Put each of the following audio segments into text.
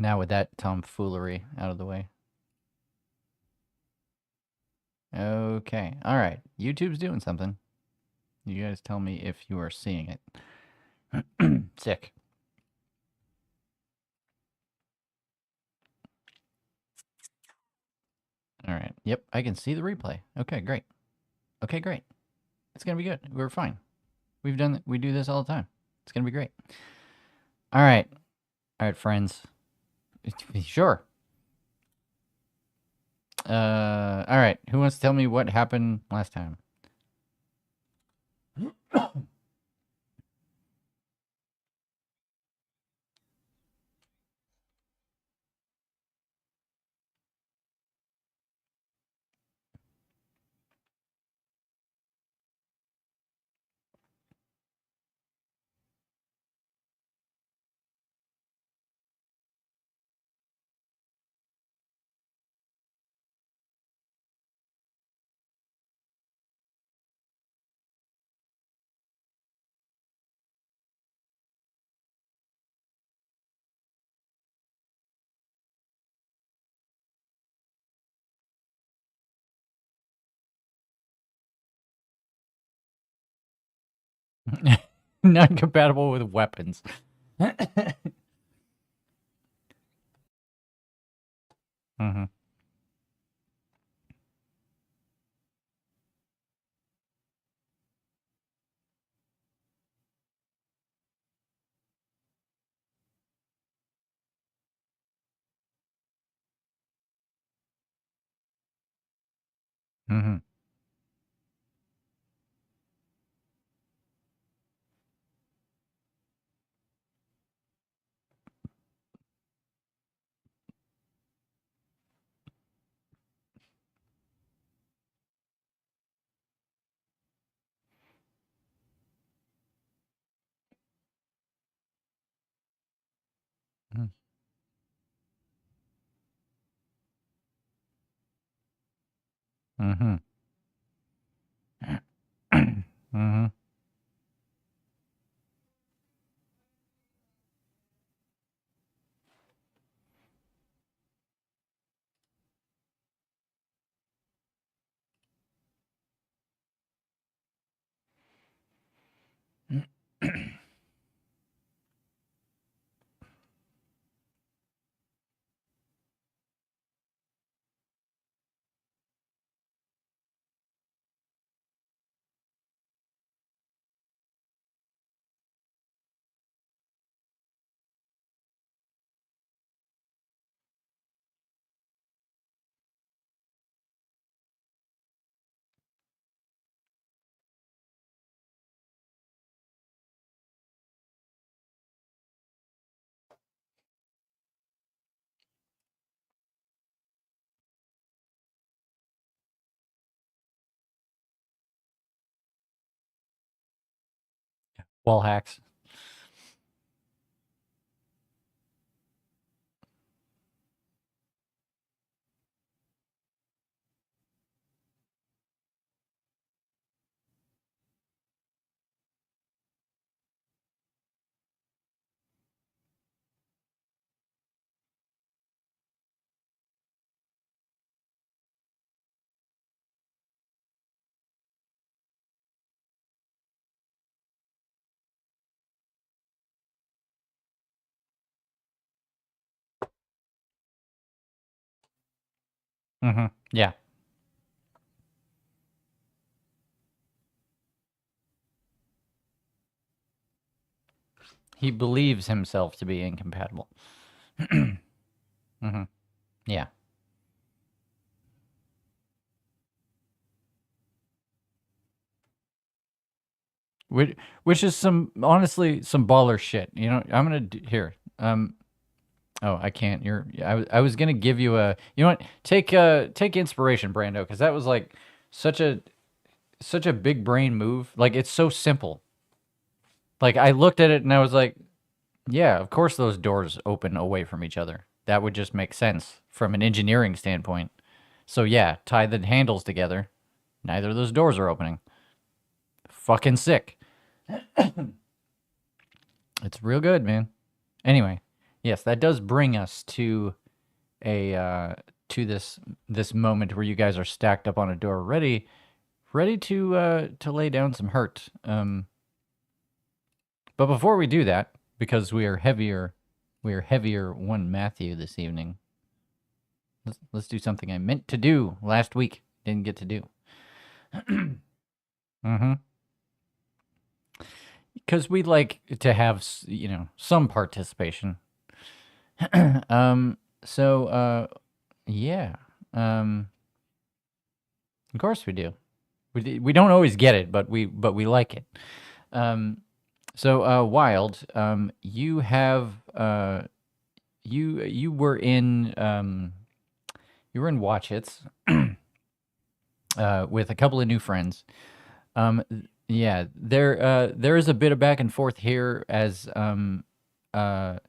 Now with that tomfoolery out of the way. Okay. All right. YouTube's doing something. You guys tell me if you are seeing it. Sick. All right. Yep, I can see the replay. Okay, great. Okay, great. It's gonna be good. We're fine. We do this all the time. It's gonna be great. All right. All right, friends. Sure. All right. Who wants to tell me what happened last time? Not compatible with weapons. Mm-hmm. Mm-hmm. Mm-hmm. Mm-hmm. Wall hacks. Mm-hmm. Yeah. He believes himself to be incompatible. Mm-hmm. Yeah. Which is honestly some baller shit. You know, I'm gonna here. Oh, I can't. I was gonna give you a. You know what? Take inspiration, Brando, because that was like such a such a big brain move. Like it's so simple. Like I looked at it and I was like, yeah, of course those doors open away from each other. That would just make sense from an engineering standpoint. So yeah, tie the handles together. Neither of those doors are opening. Fucking sick. It's real good, man. Anyway, Yes, that does bring us to a to this moment where you guys are stacked up on a door, ready to lay down some hurt. But before we do that, because we are heavier one Matthew this evening. Let's do something I meant to do last week, didn't get to do. Mm-hmm. Because we'd like to have some participation. um. So yeah. Um. Of course we do. We don't always get it, but we like it. Um. So Wild. You have you were in Watch Hits with a couple of new friends. Um, yeah, there is a bit of back and forth here as uh,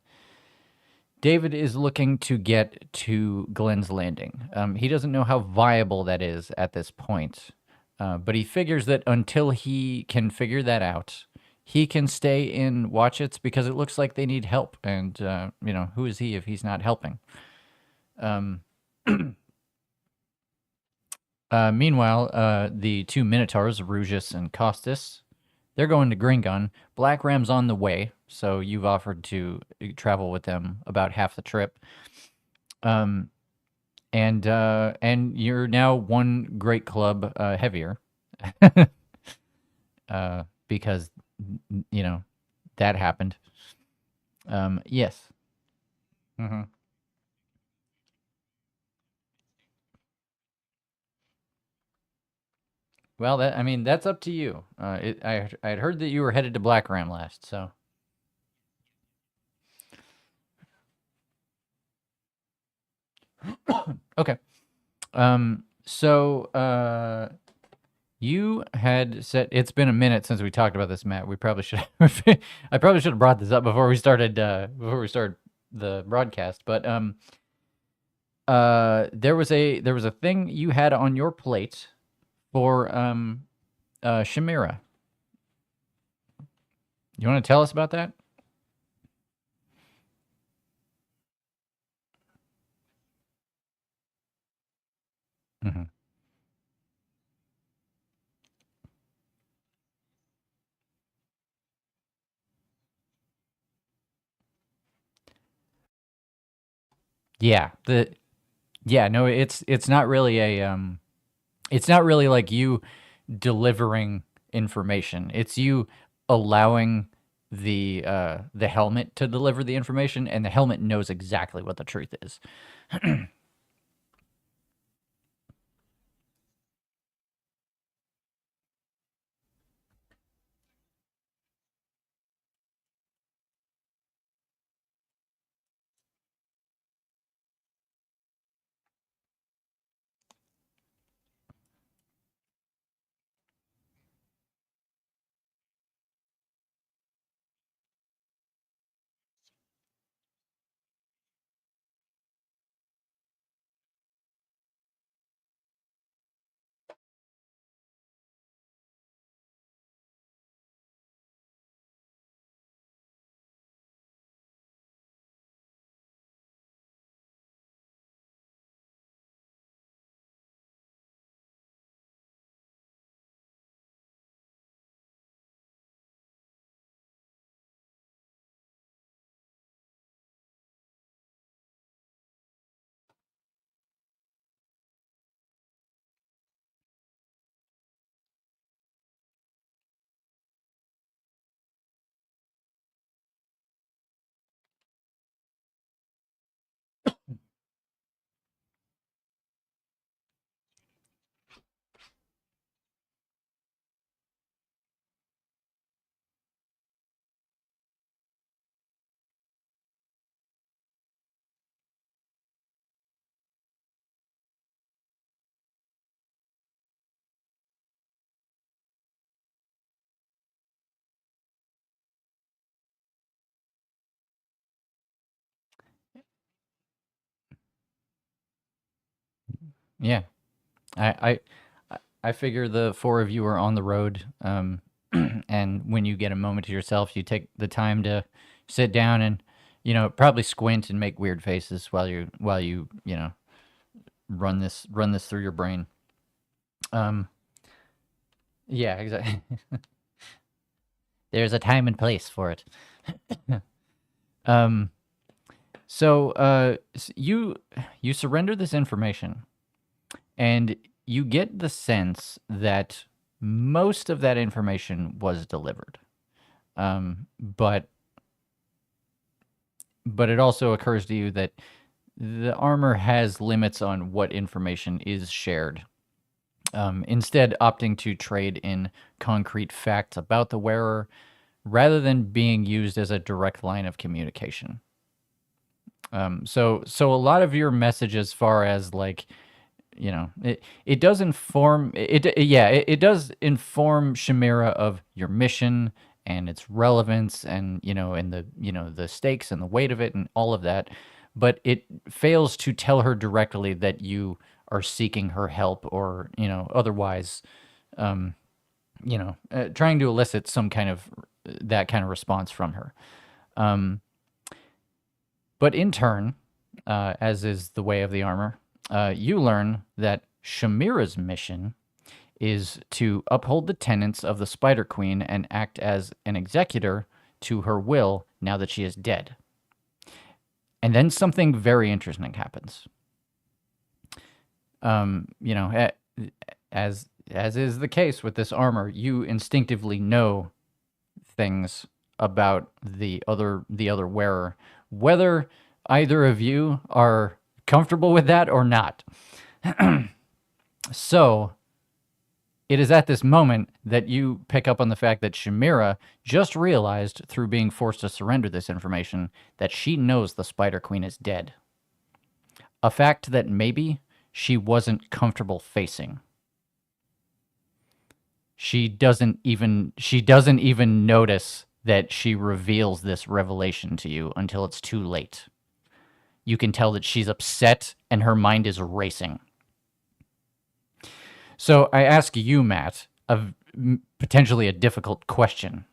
David is looking to get to Glenn's Landing. He doesn't know how viable that is at this point, but he figures that until he can figure that out, he can stay in Watchits because it looks like they need help, and who is he if he's not helping? Um, Meanwhile, the two Minotaurs, Rugius and Costus, they're going to Gringon. Black Ram's on the way, so you've offered to travel with them about half the trip. Um, and you're now one great club heavier, because you know that happened. Yes. Hmm. Well, that's up to you. I had heard that you were headed to Black Ram last, so okay. So you had said it's been a minute since we talked about this, Matt. We probably should. I probably should have brought this up before we started the broadcast. But there was a thing you had on your plate for Chimera. You want to tell us about that? Hmm. Yeah. No, it's not really a it's not really like you delivering information. It's you allowing the helmet to deliver the information, and the helmet knows exactly what the truth is. Yeah, I I figure the four of you are on the road, and when you get a moment to yourself, you take the time to sit down probably squint and make weird faces while you run this through your brain. Um, yeah, exactly. There's a time and place for it. um, you surrender this information, and you get the sense that most of that information was delivered. But it also occurs to you that the armor has limits on what information is shared. Instead, opting to trade in concrete facts about the wearer rather than being used as a direct line of communication. So a lot of your message, as far as like, it does inform it does inform Chimera of your mission and its relevance, and and the stakes and the weight of it and all of that, but it fails to tell her directly that you are seeking her help, or otherwise, trying to elicit some kind of that kind of response from her. um, but in turn, as is the way of the armor, you learn that Shamira's mission is to uphold the tenets of the Spider Queen and act as an executor to her will now that she is dead. And then something very interesting happens. As is the case with this armor, you instinctively know things about the other wearer, whether either of you are comfortable with that or not. So it is at this moment that you pick up on the fact that Shamira just realized, through being forced to surrender this information, that she knows the Spider Queen is dead. A fact that maybe she wasn't comfortable facing. She doesn't even notice that she reveals this revelation to you until it's too late. You can tell that she's upset and her mind is racing. So I ask you, Matt, potentially a difficult question.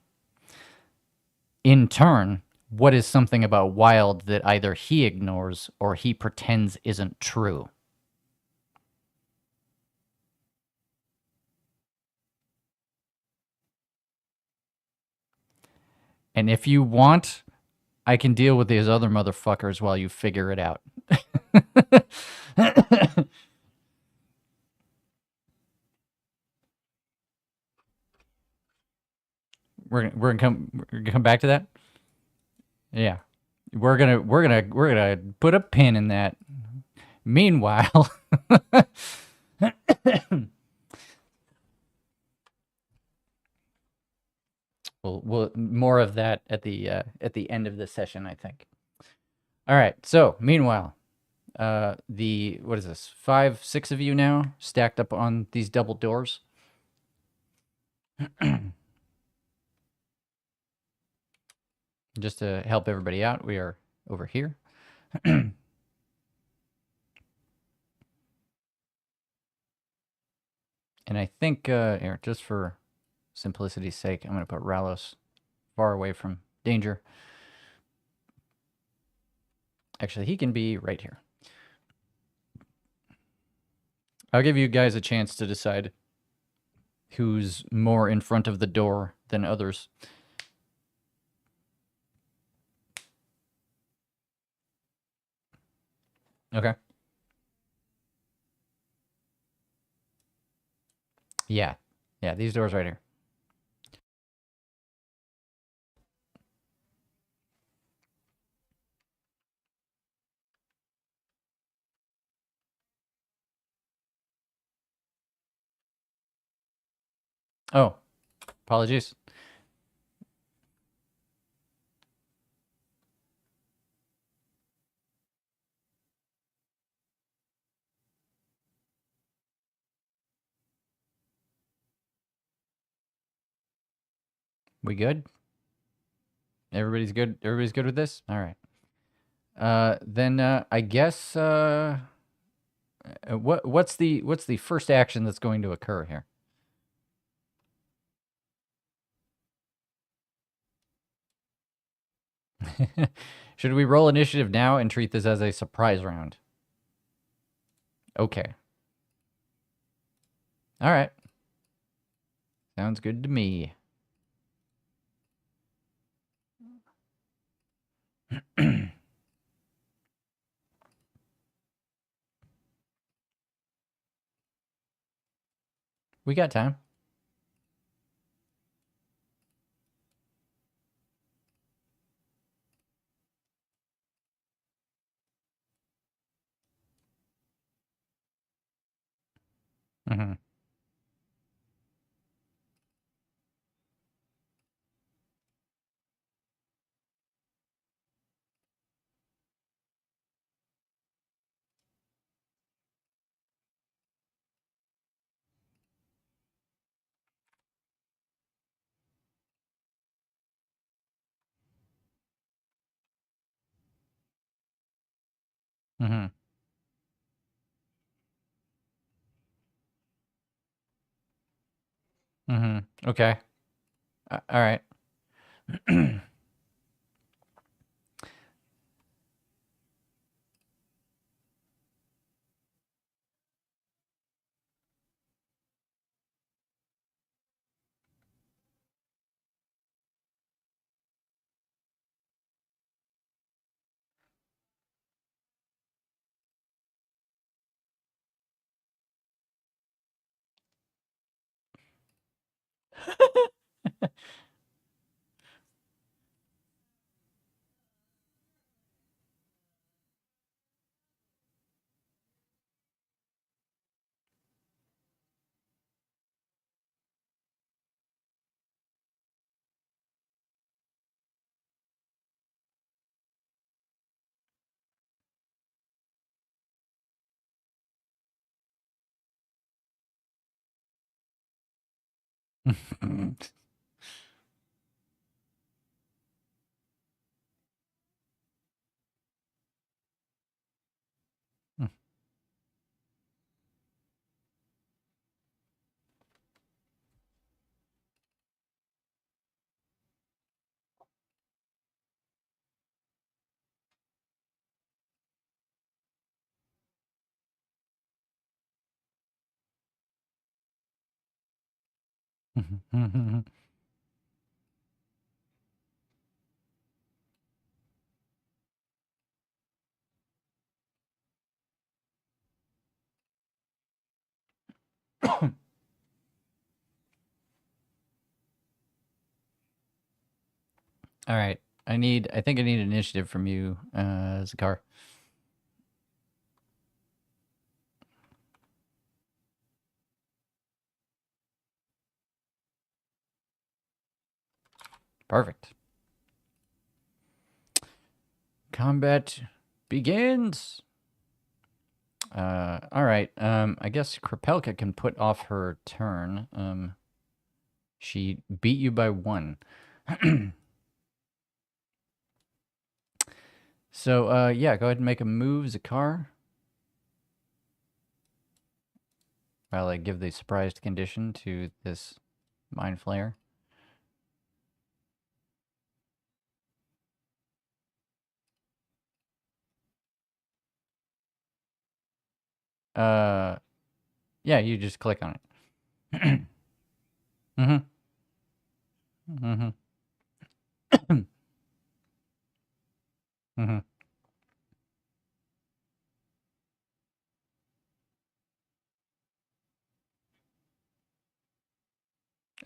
In turn, what is something about Wild that either he ignores or he pretends isn't true? And if you want, I can deal with these other motherfuckers while you figure it out. We're gonna come back to that. Yeah, we're gonna put a pin in that. Meanwhile, we'll more of that at the end of the session, I think. All right. So meanwhile, the what is this? 5, 6 of you now stacked up on these double doors. Just to help everybody out, we are over here. And I think, here, just for simplicity's sake, I'm going to put Ralos far away from danger. Actually, he can be right here. I'll give you guys a chance to decide who's more in front of the door than others. Okay. Yeah. Yeah, these doors right here. Oh, apologies. We good? Everybody's good? Everybody's good with this? All right. Then I guess what's the first action that's going to occur here? Should we roll initiative now and treat this as a surprise round? Okay. All right. Sounds good to me. We got time. Mm-hmm. Mm-hmm. Mm-hmm. Okay. All right. All right. I think I need initiative from you, Zakar. Perfect. Combat begins. All right. I guess Krapelka can put off her turn. She beat you by 1. So, yeah, go ahead and make a move, Zakar. While I give the surprised condition to this Mind Flayer. Uh, yeah, you just click on it. Mm-hmm. Mm-hmm. Mm-hmm.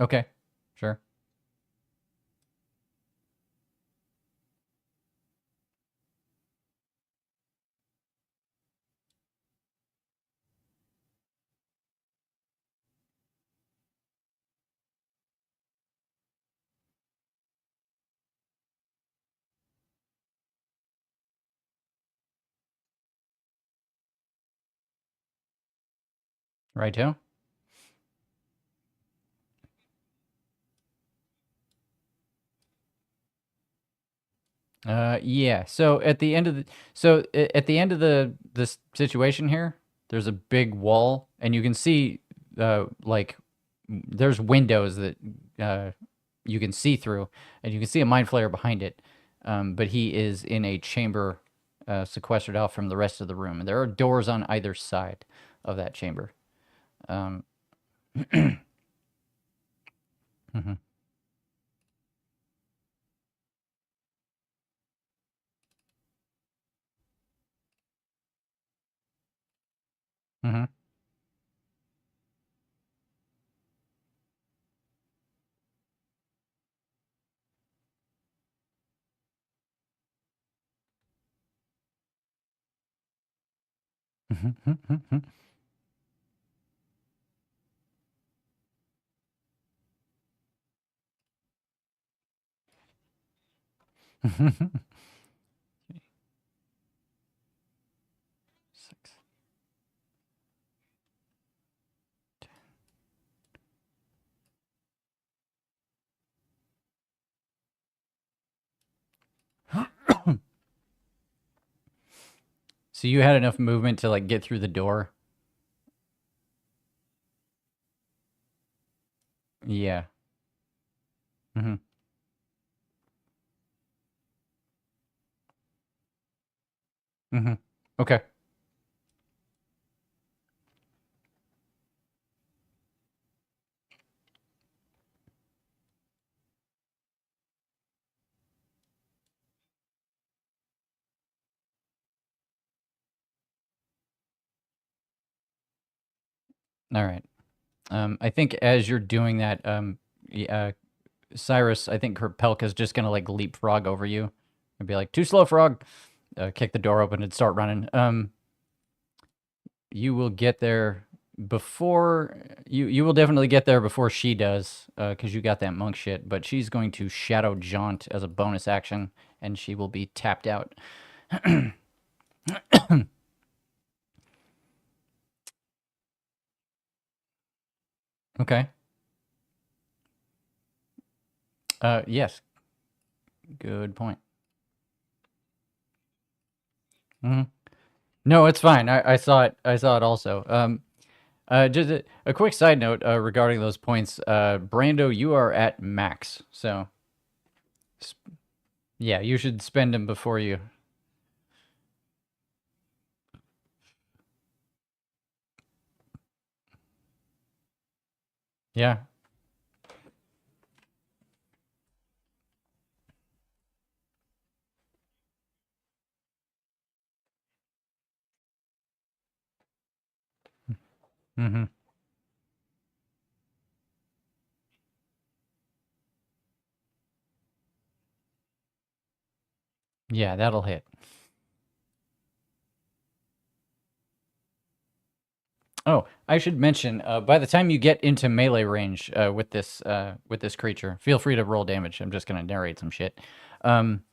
Okay. Sure. Righto. Yeah. So at the end of at the end of this situation here, there's a big wall, and you can see like there's windows that you can see through, and you can see a mind flayer behind it. but he is in a chamber sequestered off from the rest of the room. And there are doors on either side of that chamber. Um, mhm, mhm. Six. So you had enough movement to like get through the door? Yeah. Hmm. Hmm. Okay. All right. I think as you're doing that, Cyrus, I think her Pelka's just gonna like leapfrog over you and be like, "Too slow, frog." Kick the door open and start running. You will get there before you will definitely get there before she does, because you got that monk shit. But she's going to shadow jaunt as a bonus action, and she will be tapped out. Okay. Yes. Good point. Hmm. No, it's fine. I saw it. I saw it also. Just a quick side note regarding those points. Brando, you are at max. So, yeah, you should spend them before you. Yeah. Hmm. Yeah, that'll hit. Oh, I should mention, by the time you get into melee range with this creature, feel free to roll damage. I'm just gonna narrate some shit. Um,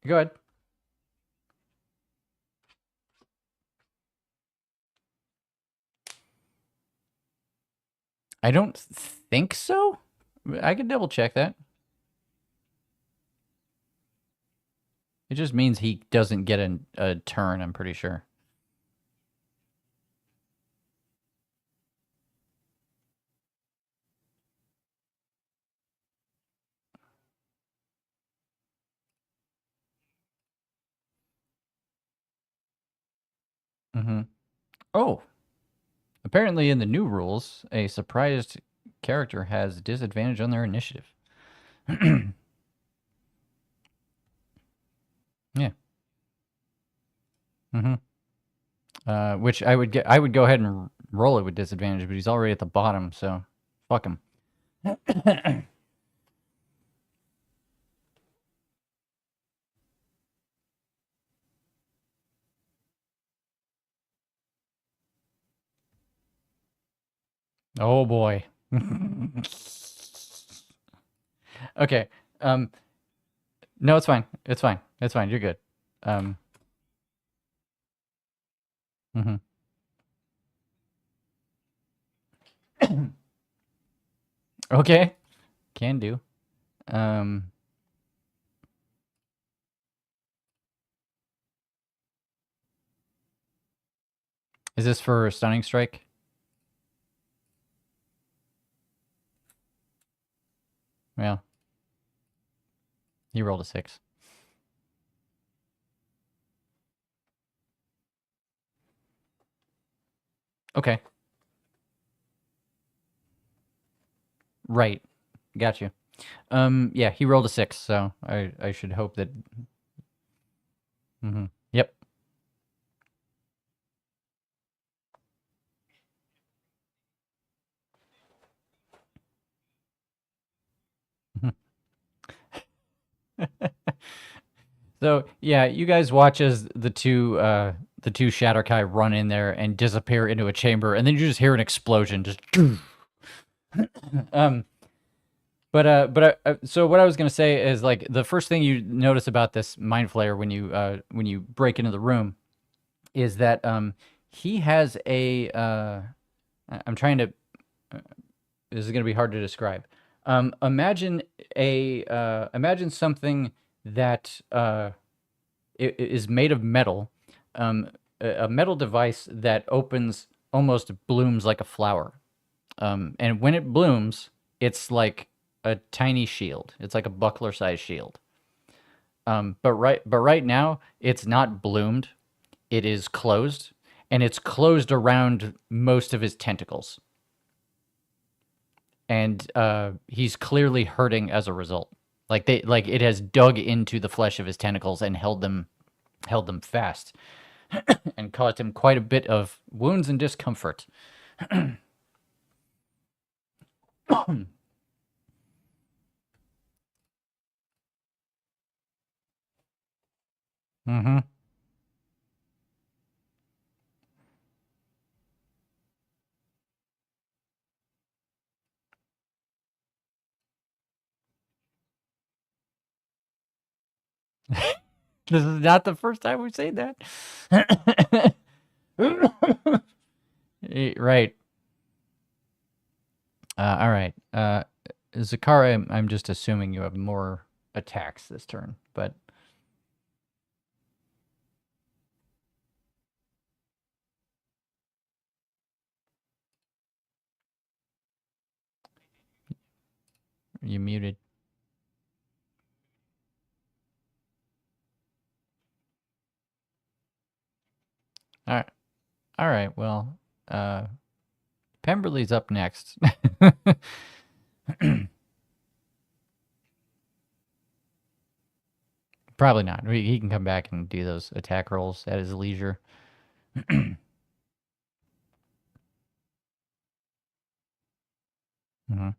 Go ahead. I don't think so. I can double check that. It just means he doesn't get a turn. I'm pretty sure. Hmm. Oh, apparently in the new rules, a surprised character has disadvantage on their initiative. Yeah. Hmm. Which I would go ahead and roll it with disadvantage, but he's already at the bottom, so fuck him. Oh boy. Okay. Um. No, it's fine. It's fine. It's fine. You're good. Um. Mhm. Okay. Can do. Um. Is this for stunning strike? Well, he rolled a 6. Okay. Right. Got you. Yeah, he rolled a 6, so I should hope that. Yep. So yeah, you guys watch as the two Shatterkai run in there and disappear into a chamber, and then you just hear an explosion. Just um. So what I was gonna say is like the first thing you notice about this mind flayer when you break into the room is that he has a I'm trying to this is gonna be hard to describe. Imagine imagine something that is made of metal, a metal device that opens almost blooms like a flower. And when it blooms, it's like a tiny shield. It's like a buckler-sized shield. But right now, it's not bloomed. It is closed, and it's closed around most of his tentacles. And he's clearly hurting as a result. Like it has dug into the flesh of his tentacles and held them fast and caused him quite a bit of wounds and discomfort. Mm-hmm. This is not the first time we've seen that. Right. All right. Zakara, I'm just assuming you have more attacks this turn, but you muted. All right. All right. Well, Pemberley's up next. Probably not. He can come back and do those attack rolls at his leisure. Mm-hmm.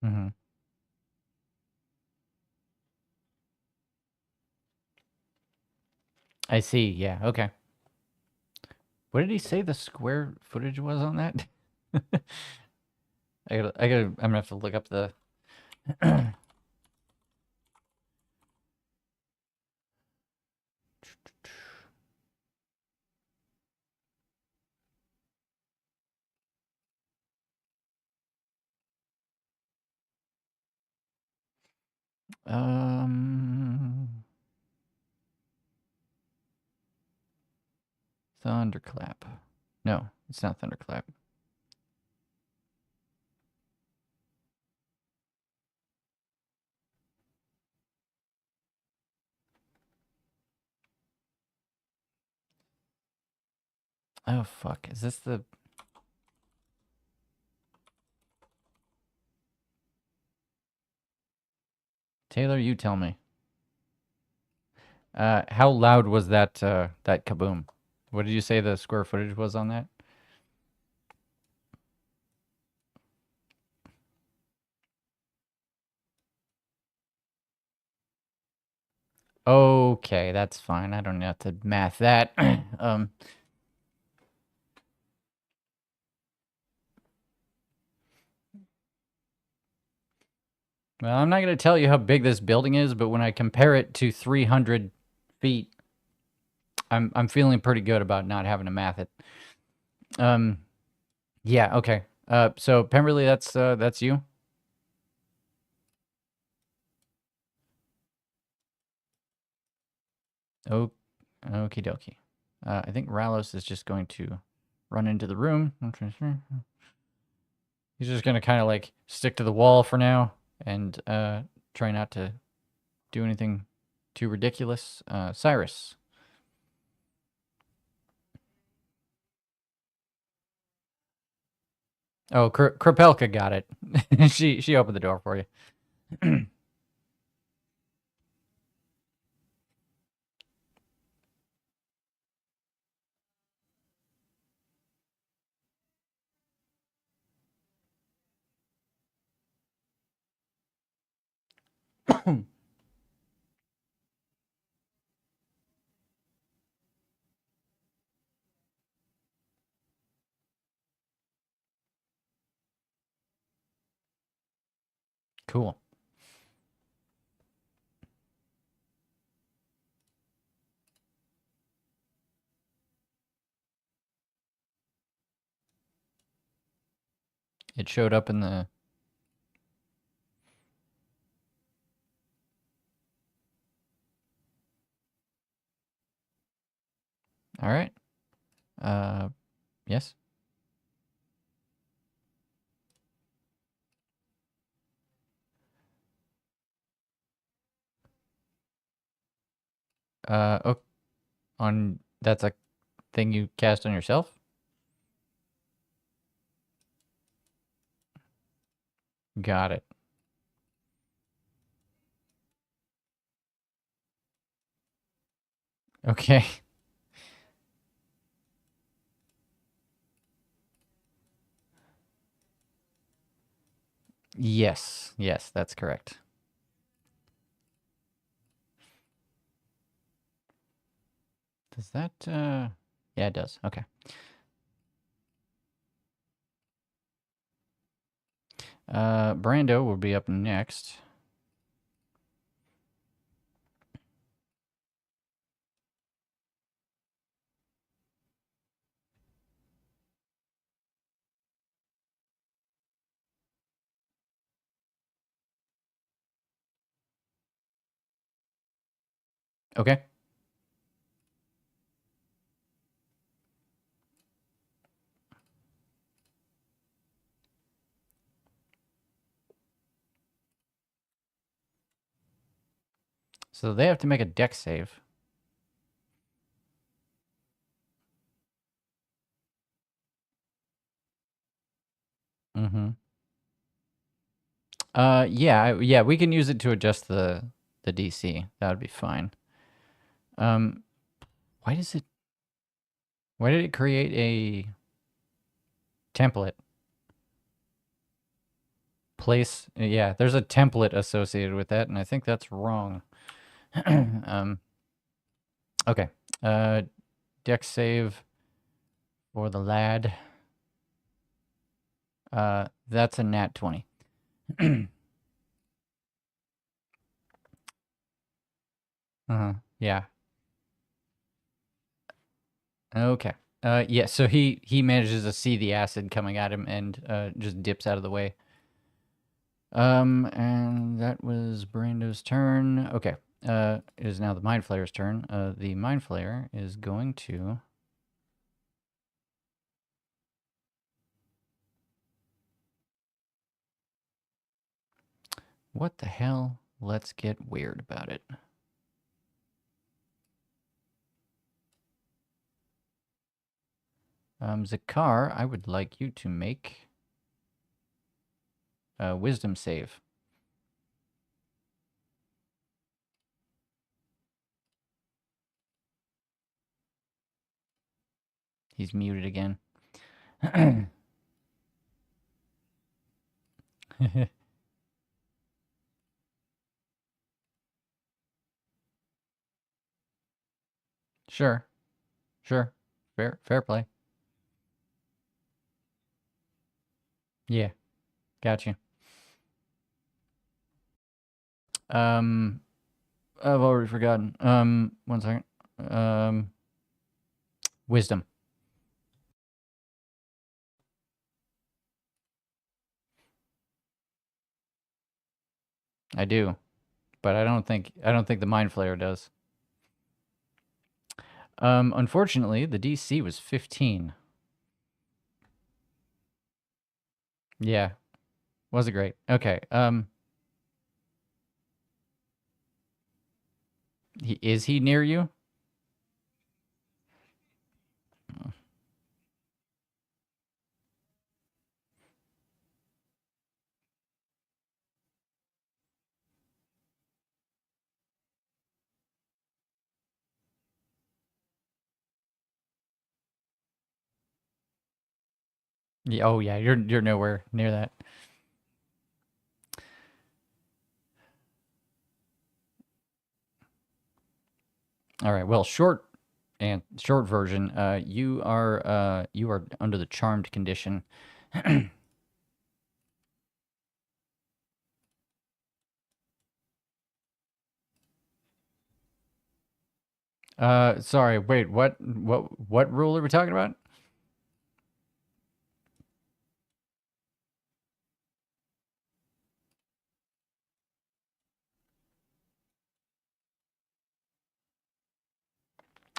Mm-hmm. I see. Yeah. Okay. What did he say the square footage was on that? I'm gonna have to look up the. um, Thunderclap. No, it's not Thunderclap. Oh fuck! Is this the? Taylor, you tell me. How loud was that kaboom? What did you say the square footage was on that? Okay, that's fine. I don't have to math that. Well, I'm not going to tell you how big this building is, but when I compare it to 300 feet I'm feeling pretty good about not having to math it. Um, yeah, okay. So Pemberley, that's you. Oh, okie dokie. I think Ralos is just going to run into the room. He's just gonna kind of like stick to the wall for now and try not to do anything too ridiculous. Cyrus. Oh, Krapelka got it. She opened the door for you. Cool. It showed up in the. All right. Yes. Oh, on that's a thing you cast on yourself. Got it. Okay. Yes. Yes, that's correct. Does that? Yeah, it does. Okay. Brando will be up next. Okay. So they have to make a deck save. Mm-hmm. Yeah, we can use it to adjust the DC. That would be fine. Um, why does it? Why did it create a template? Place? Yeah, there's a template associated with that, and I think that's wrong. um, okay. Deck save for the lad. That's a nat 20. Uh-huh. Yeah. Okay. Yeah, so he manages to see the acid coming at him and just dips out of the way. And that was Brando's turn. Okay. It is now the Mind Flayer's turn. The Mind Flayer is going to. What the hell? Let's get weird about it. Zakar, I would like you to make a wisdom save. He's muted again. Sure. Sure. Fair play. Yeah, got you. Um, I've already forgotten. One second. Um, Wisdom. I do, but I don't think the Mind Flayer does. Unfortunately, the DC was 15. Yeah, wasn't great. Okay. Is he near you? Yeah, oh yeah, you're nowhere near that. All right. Well, short version. You are under the charmed condition. Sorry. Wait. What rule are we talking about?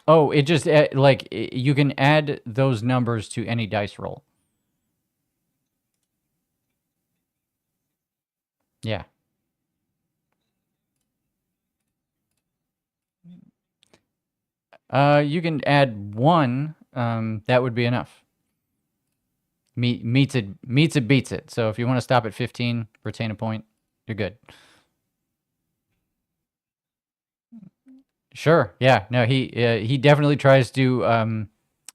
Oh, it just you can add those numbers to any dice roll. Yeah. You can add one. That would be enough. Meets it beats it. So if you want to stop at 15, retain a point, you're good. Sure. Yeah. No, he definitely tries to.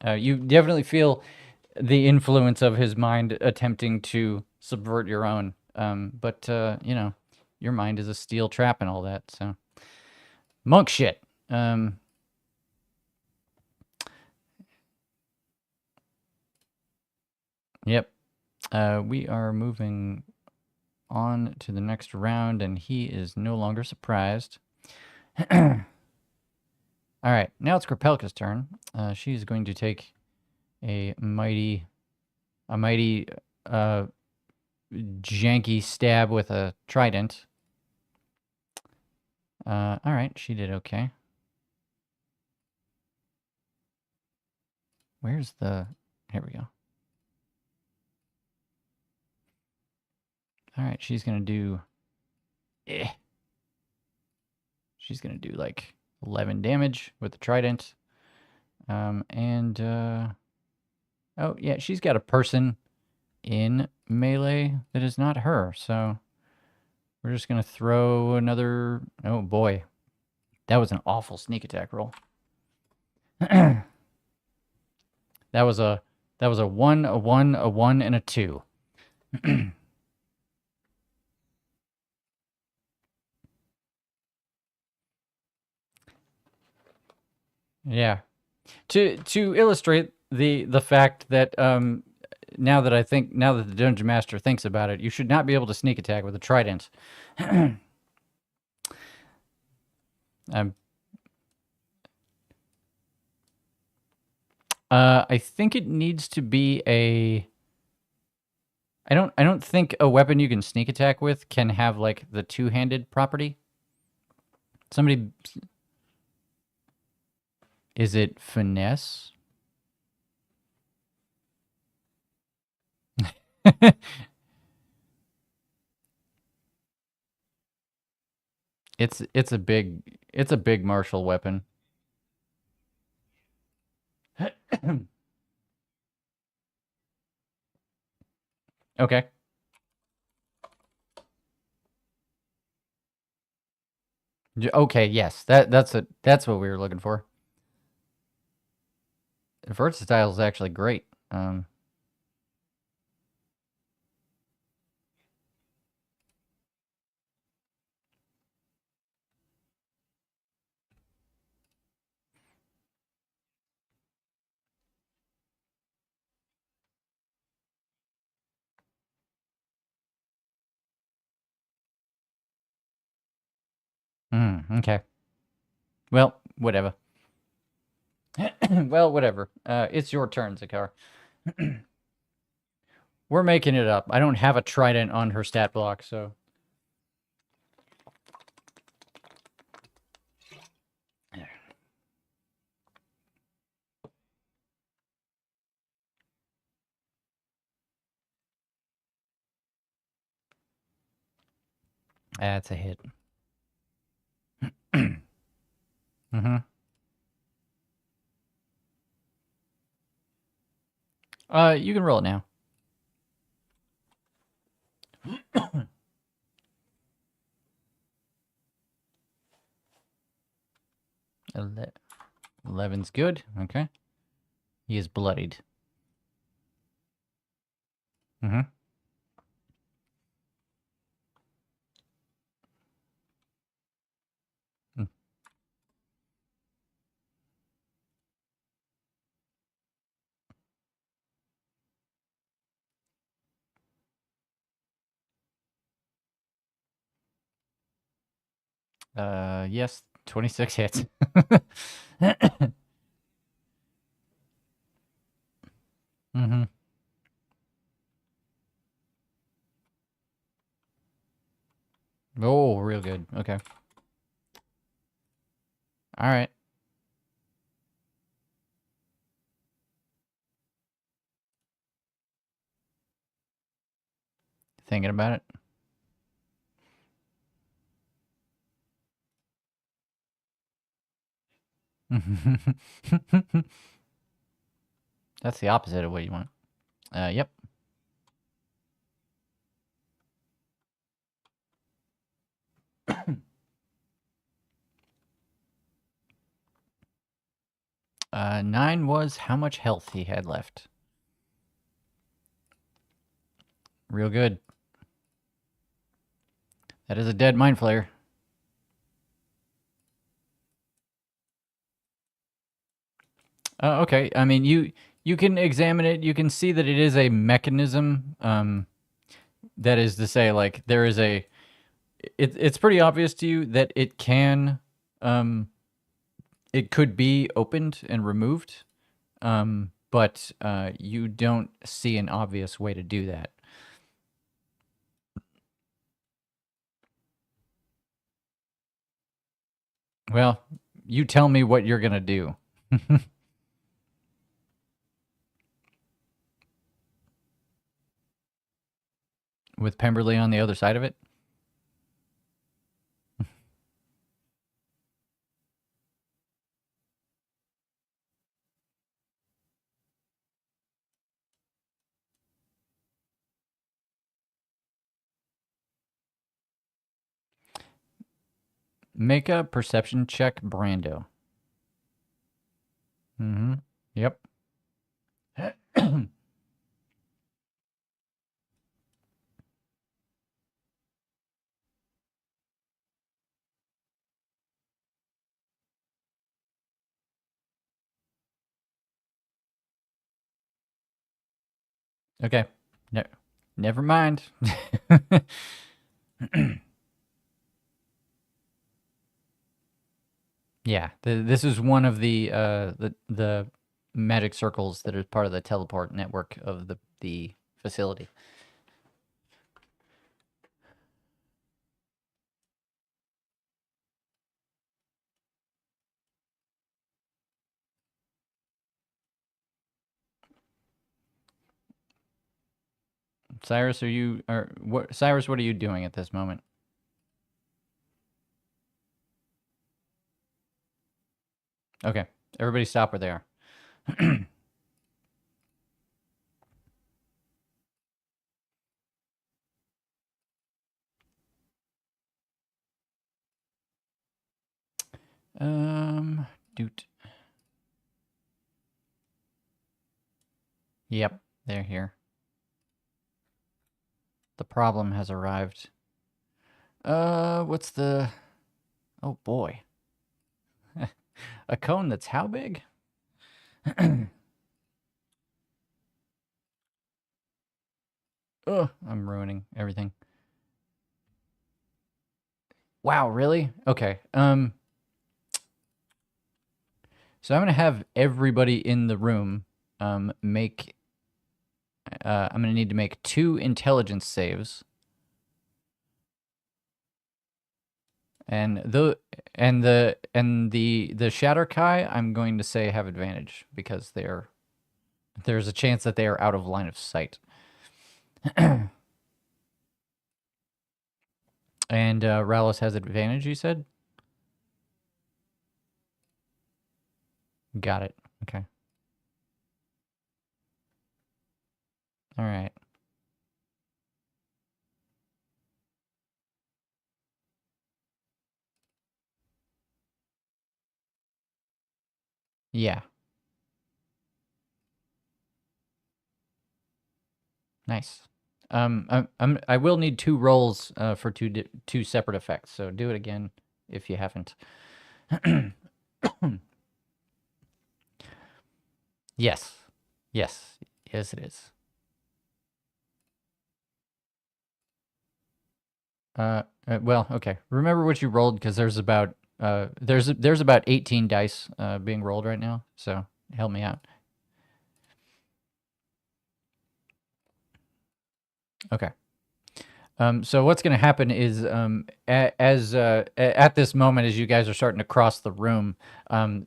You definitely feel the influence of his mind attempting to subvert your own. But your mind is a steel trap and all that. So monk shit. Yep. We are moving on to the next round, and he is no longer surprised. All right, now it's Krapelka's turn. She's going to take a mighty, uh, janky stab with a trident. All right, she did okay. Where's the? Here we go. All right, she's gonna do. Eh. She's gonna do like 11 damage with the trident. And oh yeah, she's got a person in melee that is not her. So we're just gonna throw another. Oh boy, that was an awful sneak attack roll. that was a that was a 1, a 1, a 1, and a 2. Yeah. To illustrate the fact that now that the dungeon master thinks about it, you should not be able to sneak attack with a trident. um, I think it needs to be a. I don't think a weapon you can sneak attack with can have like the two-handed property. Somebody, is it finesse? it's a big martial weapon. Okay. Okay, yes. That's what we were looking for. Versatile is actually great. Okay. Well, whatever. Well, whatever. It's your turn, Zakar. We're making it up. I don't have a trident on her stat block, so. That's a hit. Mm-hmm. You can roll it now. 11's good. Okay. He is bloodied. Mm-hmm. Yes, 26 hits. Mm-hmm. Oh, real good. Okay. All right. Thinking about it. That's the opposite of what you want. Yep. Nine was how much health he had left. Real good. That is a dead mind flayer. Okay. I mean, you can examine it. You can see that it is a mechanism. That is to say, like there is a. It's pretty obvious to you that it can, it could be opened and removed. But you don't see an obvious way to do that. Well, you tell me what you're gonna do. With Pemberley on the other side of it. Make a perception check, Brando. Mm-hmm. Yep. Okay. No, never mind. Yeah, this is one of the magic circles that is part of the teleport network of the facility. Cyrus, Cyrus, what are you doing at this moment? Okay, everybody stop where they are. Doot. Yep, they're here. The problem has arrived. What's the... Oh, boy. A cone that's how big? Ugh, I'm ruining everything. Wow, really? Okay. So I'm going to have everybody in the room make. I'm going to need to make 2 intelligence saves, and the Shatterkai I'm going to say have advantage because there's a chance that they are out of line of sight. And Rallis has advantage, you said? Got it. Okay. All right. Yeah. Nice. I will need 2 rolls for 2 separate effects, so do it again if you haven't. Yes. Yes. Yes, it is. Well, okay. Remember what you rolled because there's about there's about 18 dice being rolled right now, so help me out. Okay. So what's going to happen is, at this moment, as you guys are starting to cross the room,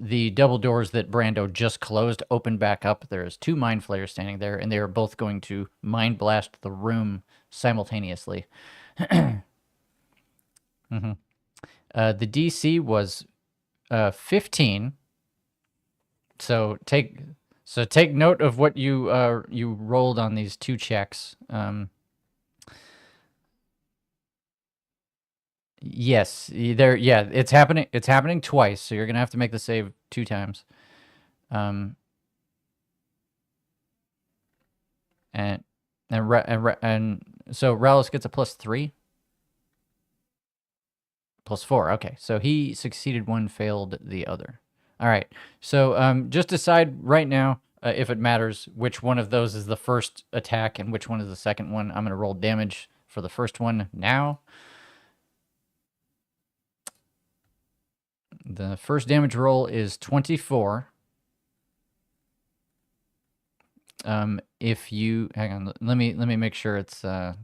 the double doors that Brando just closed open back up. There's 2 mind flayers standing there, and they are both going to mind blast the room simultaneously. Mm-hmm. The DC was 15. So take note of what you rolled on these 2 checks. Yes, there. Yeah, it's happening. It's happening twice. So you're gonna have to make the save 2 times. Um, and and so Rallis gets a +3, +4. Okay, so he succeeded one, failed the other. All right. So just decide right now if it matters which one of those is the first attack and which one is the second one. I'm gonna roll damage for the first one now. The first damage roll is 24. If you hang on, let me make sure it's mm-hmm.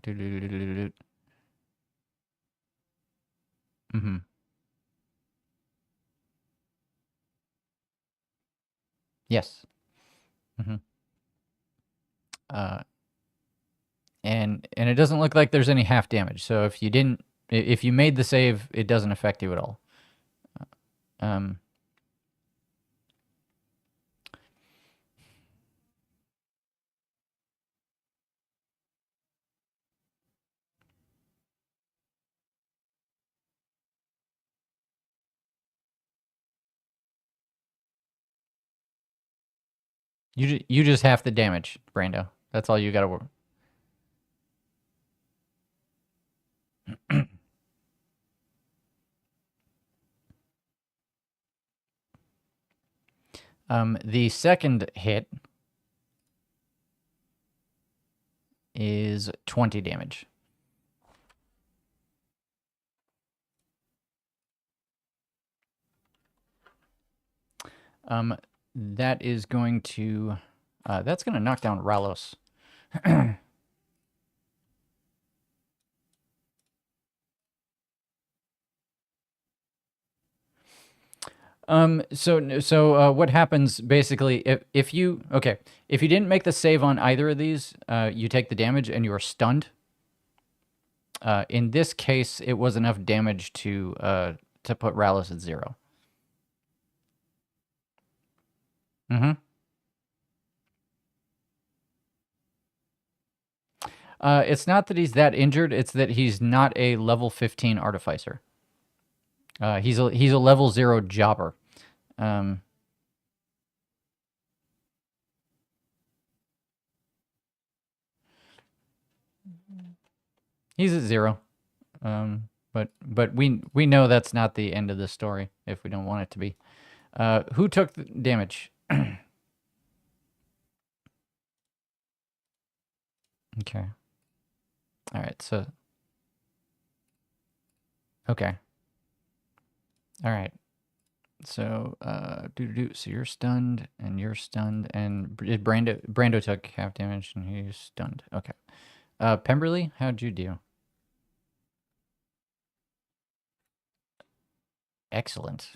Yes. Mm-hmm. Uh, and it doesn't look like there's any half damage. So if you made the save, it doesn't affect you at all. Um, you just half the damage, Brando. That's all you got to work. The second hit is 20 damage. That is going to that's going to knock down Ralos. So what happens basically if you didn't make the save on either of these, you take the damage and you are stunned. In this case, it was enough damage to put Ralos at 0. Mm-hmm. It's not that he's that injured; it's that he's not a level 15 artificer. He's a level 0 jobber. He's at 0. But we know that's not the end of the story if we don't want it to be. Who took the damage? Okay. All right. So. Okay. All right. So, so you're stunned, and you're stunned, and Brando took half damage, and he's stunned. Okay. Pemberley, how'd you do? Excellent.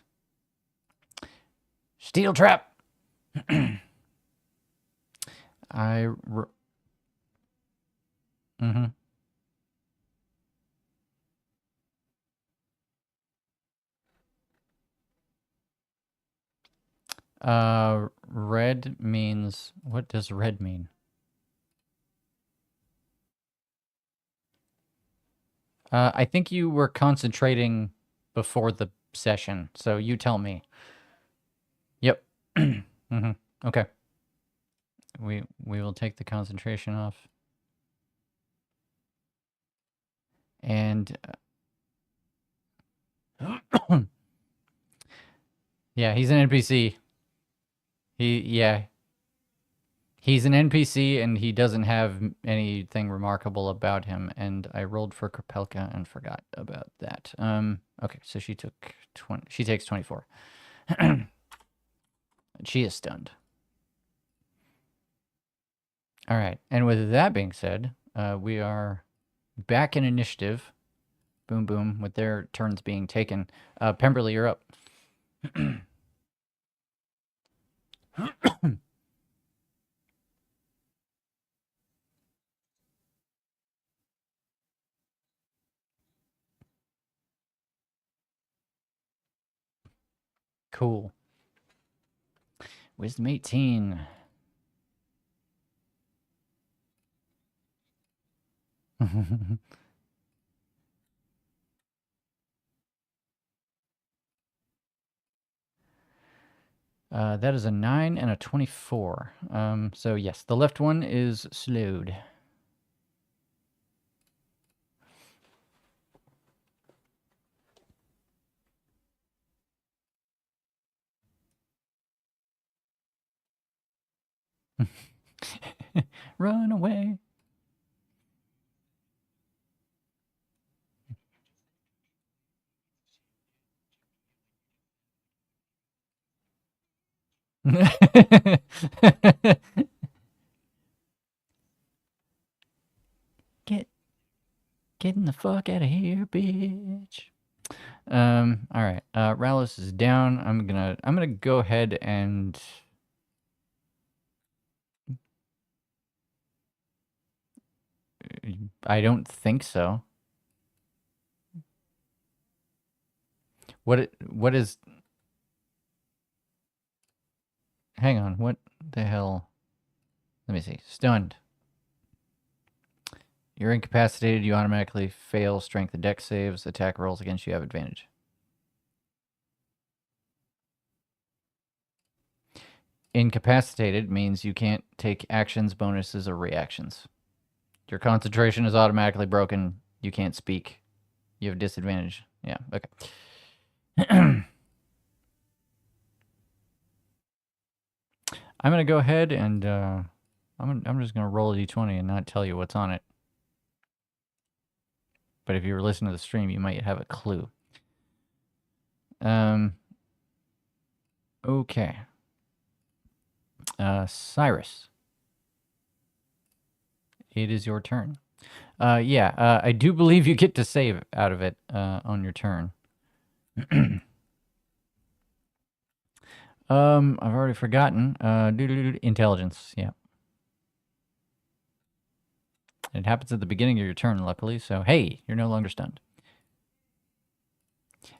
Steel trap. Mm-hmm. Red means, what does red mean? I think you were concentrating before the session, so you tell me. Yep. Mm-hmm. Okay. We will take the concentration off. And yeah, he's an NPC. Yeah, he's an NPC and he doesn't have anything remarkable about him. And I rolled for Krapelka and forgot about that. Okay, so she took 20. She takes 24. She is stunned. All right, and with that being said, we are back in initiative. Boom, boom, with their turns being taken. Pemberley, you're up. Cool. Wisdom 18. That is a 9 and a 24. So yes, the left one is slowed. Run away. Getting the fuck out of here, bitch. All right. Rallis is down. I'm gonna go ahead and I don't think so. What is Hang on. What the hell? Let me see. Stunned. You're incapacitated. You automatically fail strength and dex saves. Attack rolls against you have advantage. Incapacitated means you can't take actions, bonuses, or reactions. Your concentration is automatically broken. You can't speak. You have disadvantage. Yeah, okay. I'm going to go ahead and I'm just going to roll a d20 and not tell you what's on it. But if you were listening to the stream, you might have a clue. Okay. Cyrus. It is your turn. Yeah, I do believe you get to save out of it on your turn. I've already forgotten. Intelligence, yeah. It happens at the beginning of your turn, luckily, so hey, you're no longer stunned.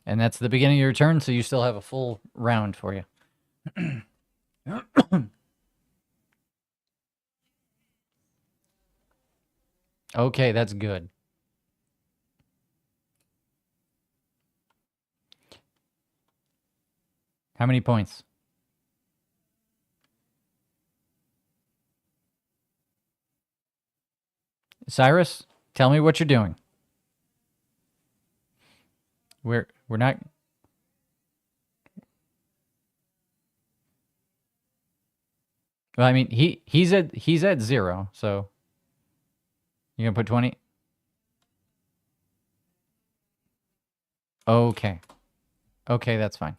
And that's the beginning of your turn, so you still have a full round for you. Okay, that's good. How many points? Cyrus, tell me what you're doing. We're not. Well, I mean, he's at 0, so you gonna put 20? Okay. Okay, that's fine.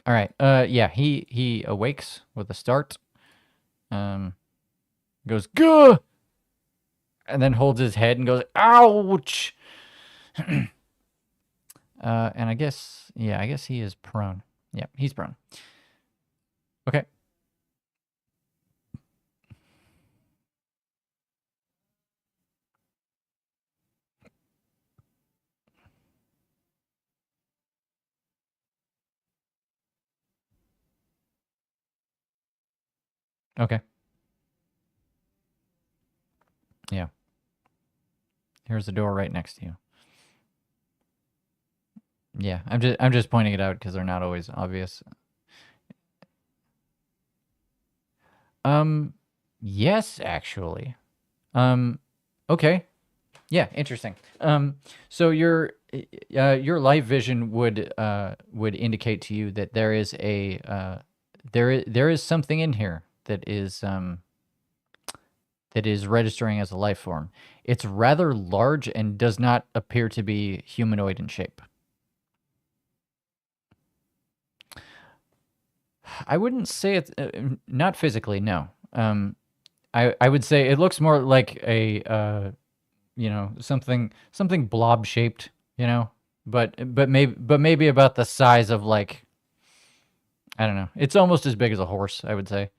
All right. Yeah, he awakes with a start. Um, goes gah, and then holds his head and goes ouch. And I guess yeah, I guess he is prone. Yeah, he's prone. Okay. Okay. Yeah. Here's the door right next to you. Yeah, I'm just pointing it out because they're not always obvious. Um, yes, actually. Um, okay. Yeah, interesting. So your light vision would indicate to you that there is a there is something in here that is registering as a life form. It's rather large and does not appear to be humanoid in shape. I wouldn't say it's not physically, no. I would say it looks more like a something blob shaped, but maybe about the size of like I don't know. It's almost as big as a horse, I would say.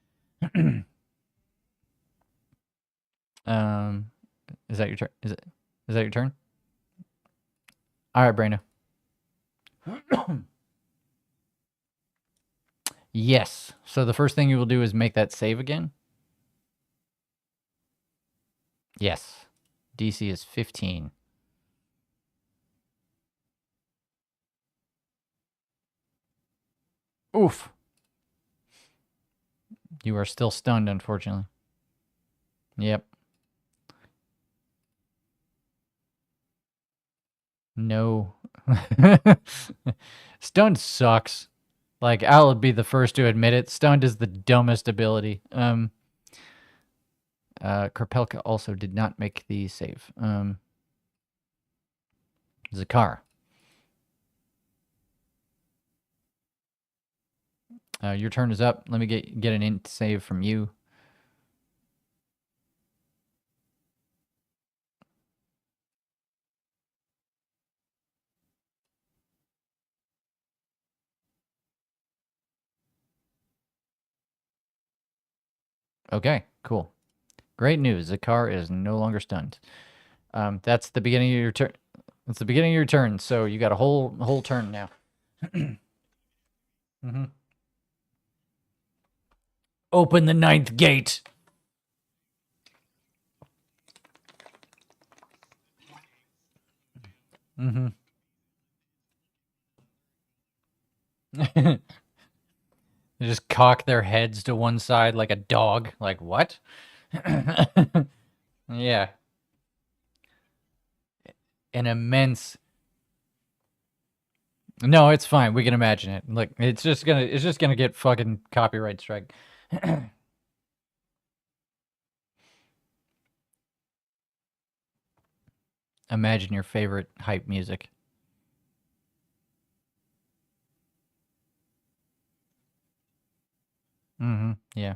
um, is that your turn? Is that your turn? All right, Brando. Yes. So the first thing you will do is make that save again. Yes. DC is 15. Oof. You are still stunned, unfortunately. Yep. No. Stunned sucks. Like, I'll be the first to admit it. Stunned is the dumbest ability. Karpelka also did not make the save. Zakar. Your turn is up. Let me get an int save from you. Okay, cool. Great news. Zakar is no longer stunned. That's the beginning of your turn. That's the beginning of your turn. So you got a whole turn now. Mm-hmm. Open the ninth gate. Mm-hmm. They just cock their heads to one side like a dog. Like what? Yeah. An immense. No, it's fine. We can imagine it. Like it's just gonna get fucking copyright strike. Imagine your favorite hype music. Mm-hmm. Yeah.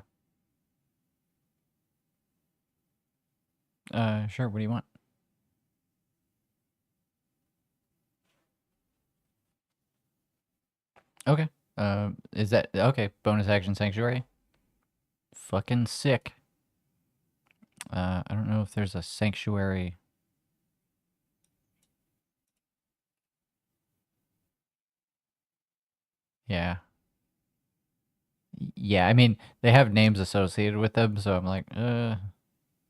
Sure. What do you want? Okay. Is that okay? Bonus action sanctuary. Fucking sick. I don't know if there's a sanctuary. Yeah. Yeah. I mean, they have names associated with them, so I'm like,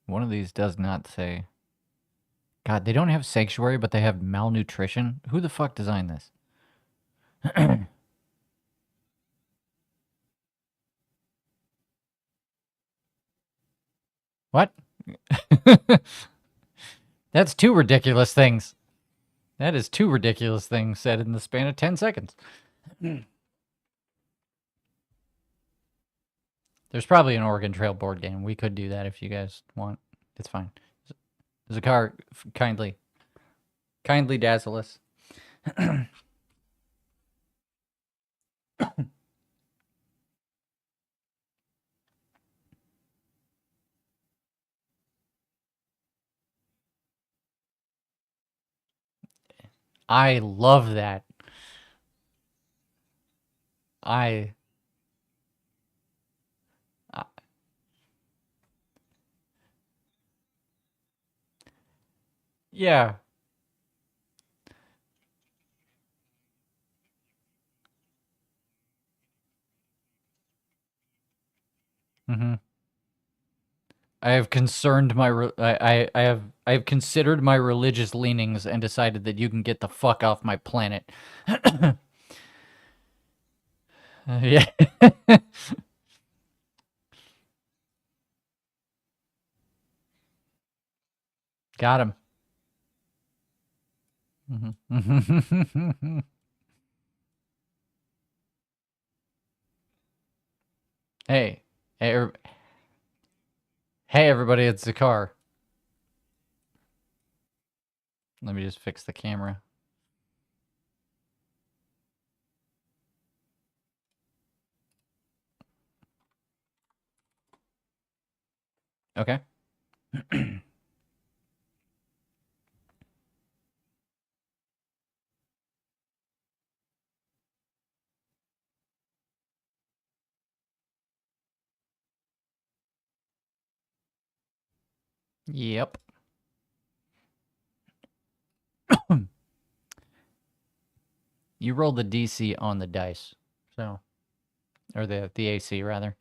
one of these does not say. God, they don't have sanctuary, but they have malnutrition. Who the fuck designed this? What? That's two ridiculous things. That is two ridiculous things said in the span of 10 seconds. There's probably an Oregon Trail board game. We could do that if you guys want. It's fine. Zakar, kindly dazzle us. I love that. I, I yeah. Hmm. I have concerned my I have considered my religious leanings and decided that you can get the fuck off my planet. Yeah. Got him. Mhm. Hey, hey, hey, everybody! It's the car. Let me just fix the camera. Okay. Yep. You rolled the DC on the dice, so or the AC rather.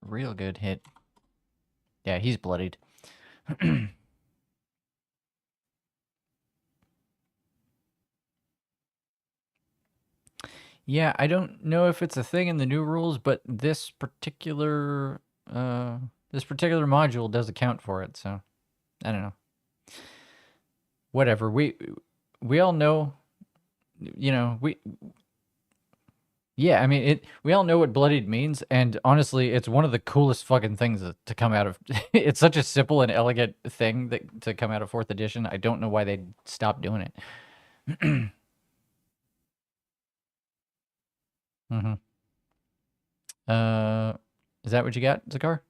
Real good hit. Yeah, he's bloodied. Yeah, I don't know if it's a thing in the new rules, but uh this particular module does account for it, so I don't know. Whatever. We all know, we yeah, I mean we all know what bloodied means, and honestly, it's one of the coolest fucking things to come out of it's such a simple and elegant thing that to come out of 4th edition. I don't know why they stopped doing it. Mhm. Uh is that what you got, Zakar?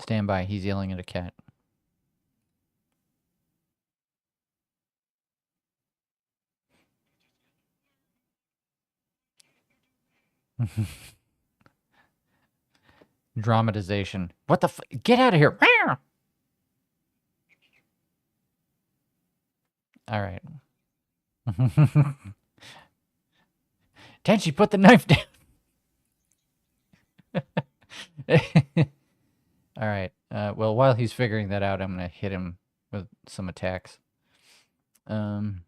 Stand by. He's yelling at a cat. Dramatization. What the get out of here. All right. Tenchi, put the knife down. All right. Well, while he's figuring that out, I'm gonna hit him with some attacks. Um.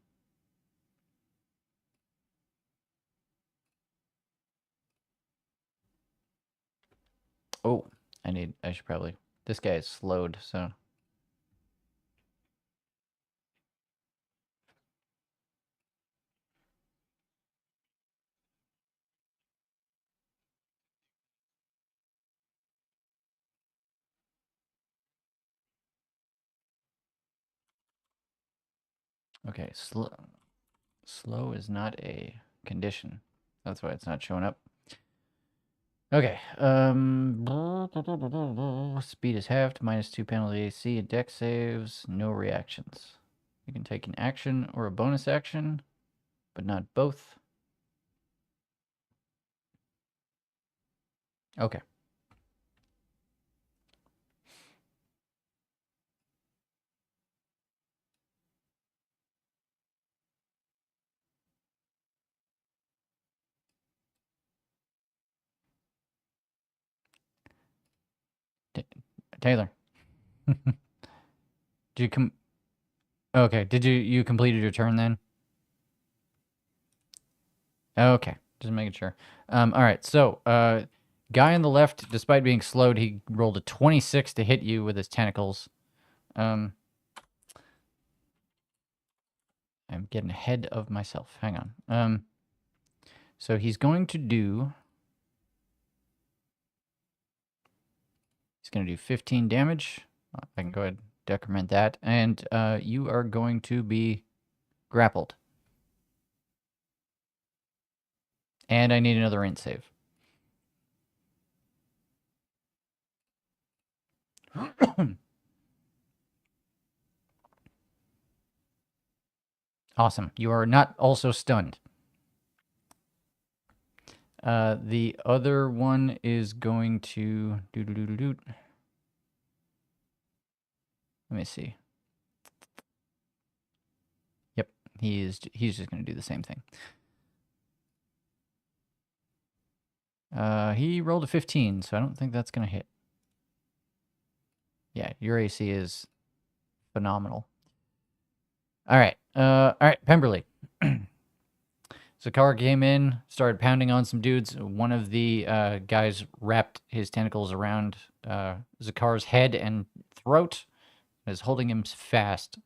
Oh, I should probably. This guy is slowed, so. Okay, slow is not a condition. That's why it's not showing up. Okay. Speed is halved, -2 penalty AC, and deck saves, no reactions. You can take an action or a bonus action, but not both. Okay. Taylor. Did you come? Okay. Did you completed your turn then? Okay. Just making sure. All right. So, guy on the left, despite being slowed, he rolled a 26 to hit you with his tentacles. I'm getting ahead of myself. Hang on. So he's going to do. He's going to do 15 damage. I can go ahead and decrement that. And you are going to be grappled. And I need another int save. Awesome. You are not also stunned. The other one is going to do. Let me see. Yep, he's just going to do the same thing. He rolled a 15, so I don't think that's going to hit. Yeah, your AC is phenomenal. All right. Pemberley. Zakar came in, started pounding on some dudes. One of the guys wrapped his tentacles around Zakar's head and throat and is holding him fast.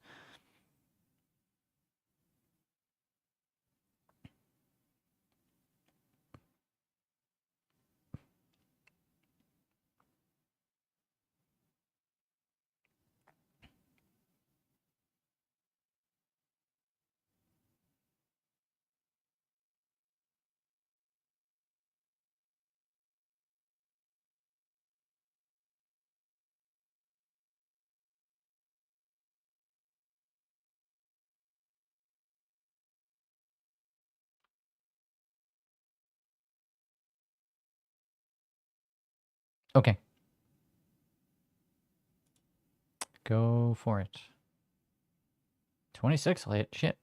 Okay. Go for it. 26 will hit. Shit.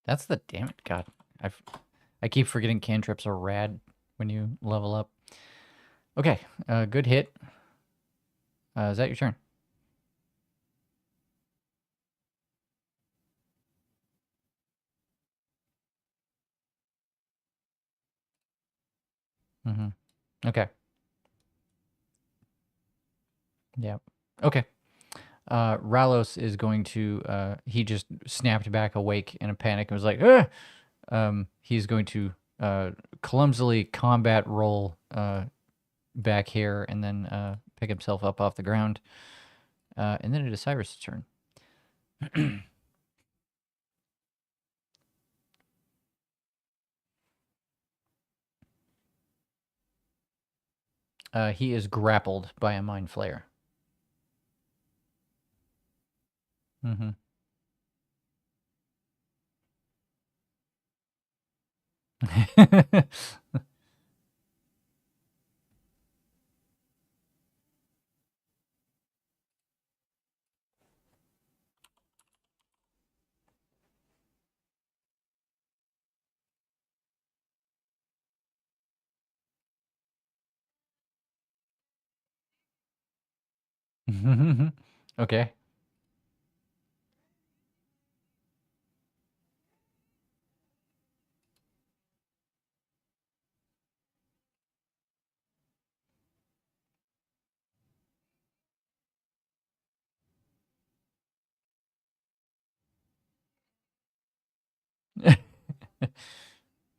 That's the damn it. God, I keep forgetting cantrips are rad when you level up. Okay, good hit. Is that your turn? Mm-hmm. Okay. Yeah. Okay. Ralos is going to. He just snapped back awake in a panic and was like, "Ah!" He's going to clumsily combat roll back here and then pick himself up off the ground. And then it is Cyrus' turn. He is grappled by a mind flayer. Mm-hmm. Okay.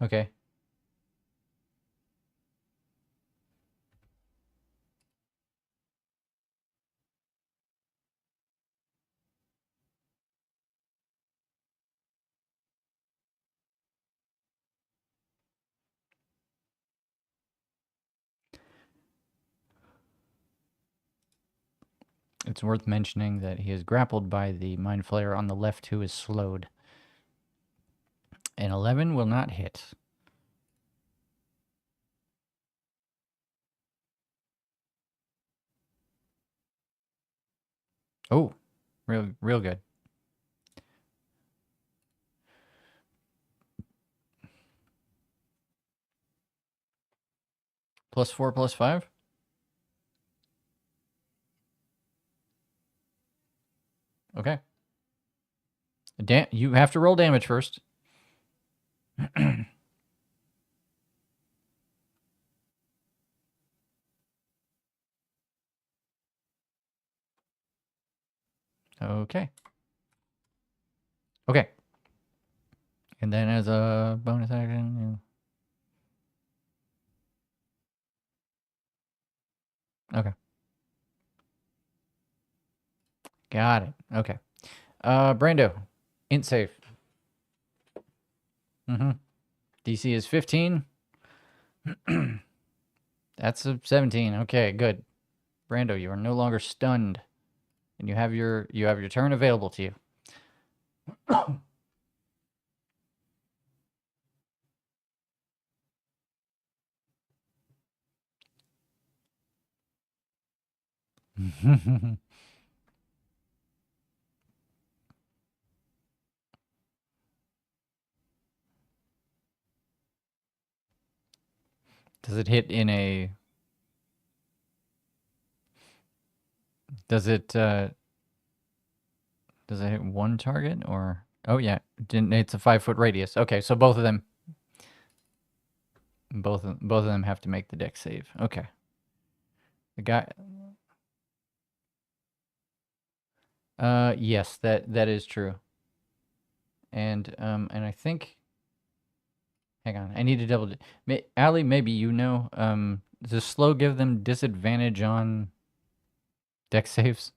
Okay. It's worth mentioning that he is grappled by the mind flayer on the left, who is slowed. An 11 will not hit. Oh, real good. +4, +5? Okay. You have to roll damage first. Okay. Okay. And then as a bonus action, okay. Got it. Okay. Brando, int save. DC is 15. That's a 17. Okay, good. Brando, you are no longer stunned, and you have your turn available to you. Does it hit in a? Does it hit one target or? Oh yeah, it's a 5-foot radius. Okay, so both of them have to make the dex save. Okay. The guy. Yes, that is true. And I think. Hang on, I need to double. Allie, maybe you know. Does slow give them disadvantage on dex saves?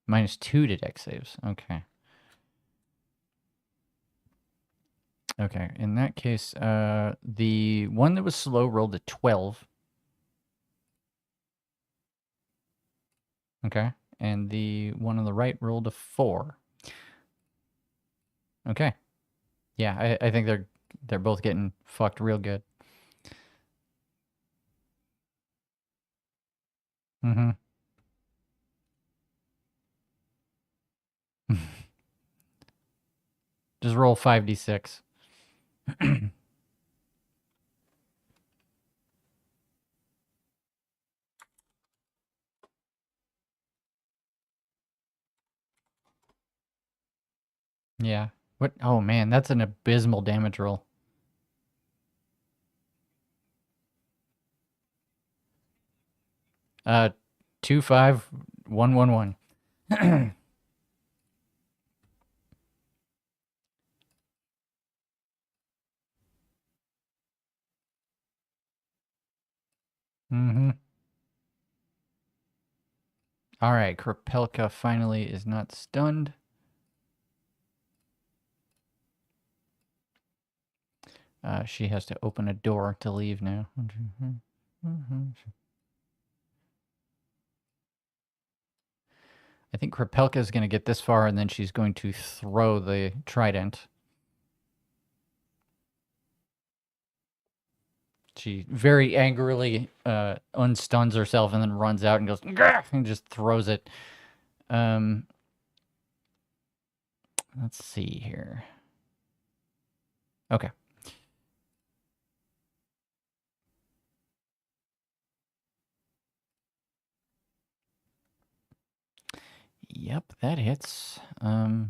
-2 to dex saves. Okay. Okay. In that case, the one that was slow rolled a 12. Okay. And the one on the right rolled a 4. Okay. Yeah, I think they're both getting fucked real good. Mm-hmm. Just roll 5d6. Yeah. What? Oh man, that's an abysmal damage roll. 2, 5, 1, 1, 1. Mm-hmm. All right, Kropelka finally is not stunned. She has to open a door to leave now. I think Kropelka is going to get this far, and then she's going to throw the trident. She very angrily unstuns herself and then runs out and goes, "Gah!" and just throws it. Let's see here. Okay. Yep, that hits. So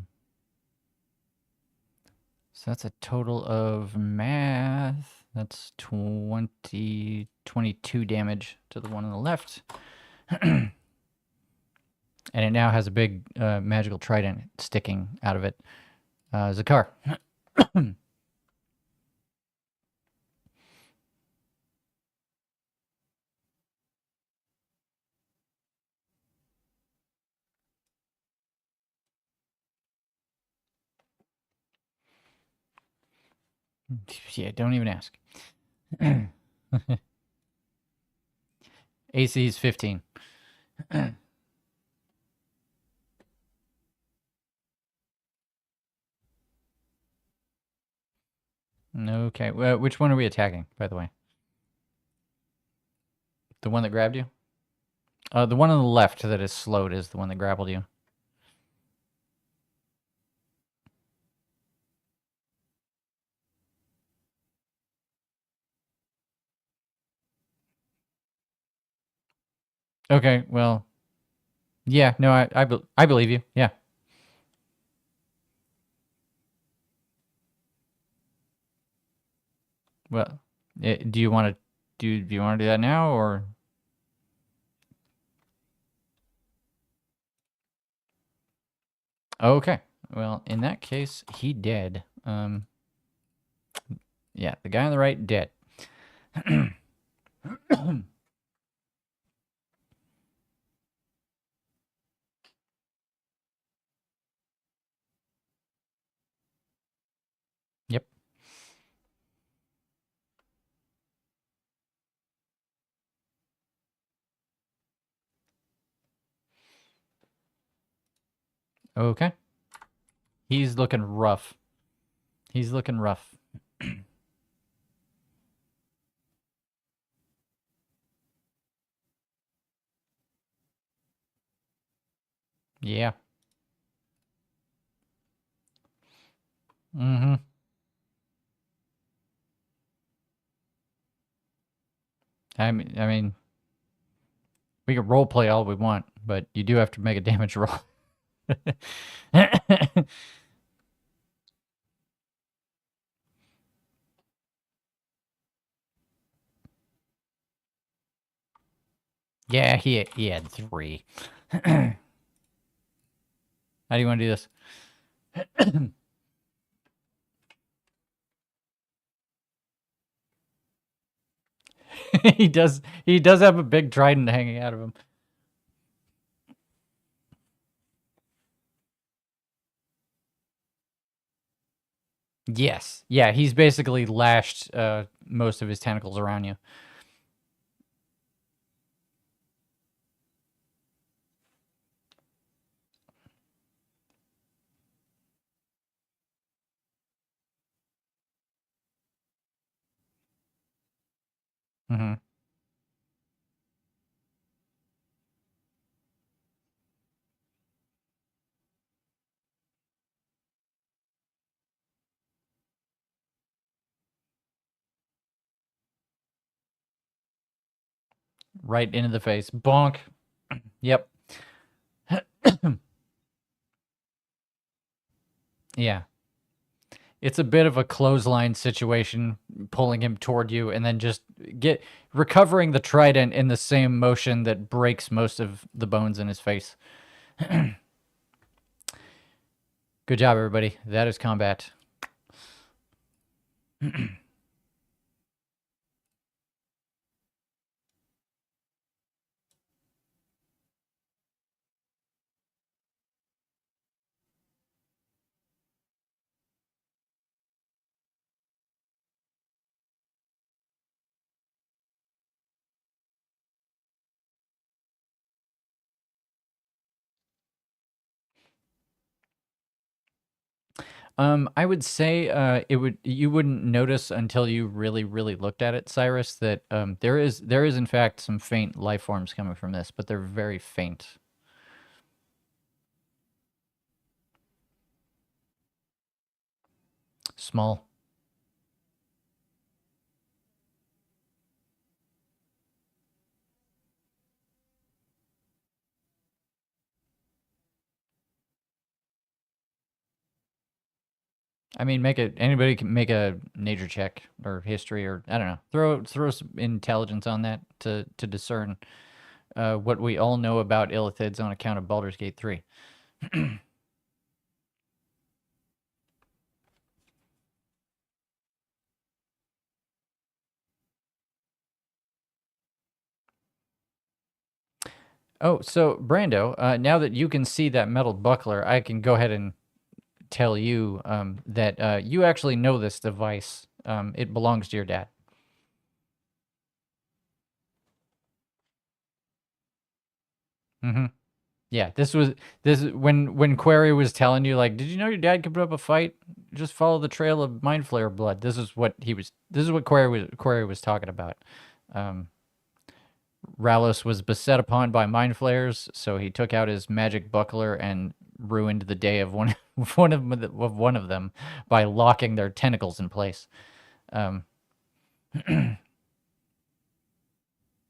that's a total of math. That's 22 damage to the one on the left. And it now has a big magical trident sticking out of it. Zakar. Yeah, don't even ask. AC is 15. Okay. Which one are we attacking, by the way? The one that grabbed you? The one on the left that is slowed is the one that grappled you. Okay, well, yeah, no, I believe you. Yeah. Well, do you want to do you want to do that now or okay. Well, in that case, he dead. Yeah, the guy on the right dead. Yep. Okay. He's looking rough. He's looking rough. Yeah. Mm-hmm. I mean, we can role play all we want, but you do have to make a damage roll. Yeah, he had 3. How do you want to do this? He does have a big trident hanging out of him. Yes. Yeah, he's basically lashed most of his tentacles around you. Hmm. Right into the face. Bonk. Yep. Yeah. It's a bit of a clothesline situation, pulling him toward you and then just get recovering the trident in the same motion that breaks most of the bones in his face. Good job, everybody. That is combat. I would say you wouldn't notice until you really, really looked at it, Cyrus, that there is in fact some faint life forms coming from this, but they're very faint. Small. I mean, anybody can make a nature check or history or I don't know. Throw some intelligence on that to discern what we all know about illithids on account of Baldur's Gate 3. Oh, so Brando, now that you can see that metal buckler, I can go ahead and tell you that you actually know this device. It belongs to your dad. Hmm. Yeah, this when Query was telling you like, did you know your dad could put up a fight? Just follow the trail of Mind Flayer blood. This is what Query was talking about. Um, Ralos was beset upon by Mind Flayers, so he took out his magic buckler and ruined the day of one of them by locking their tentacles in place. Um,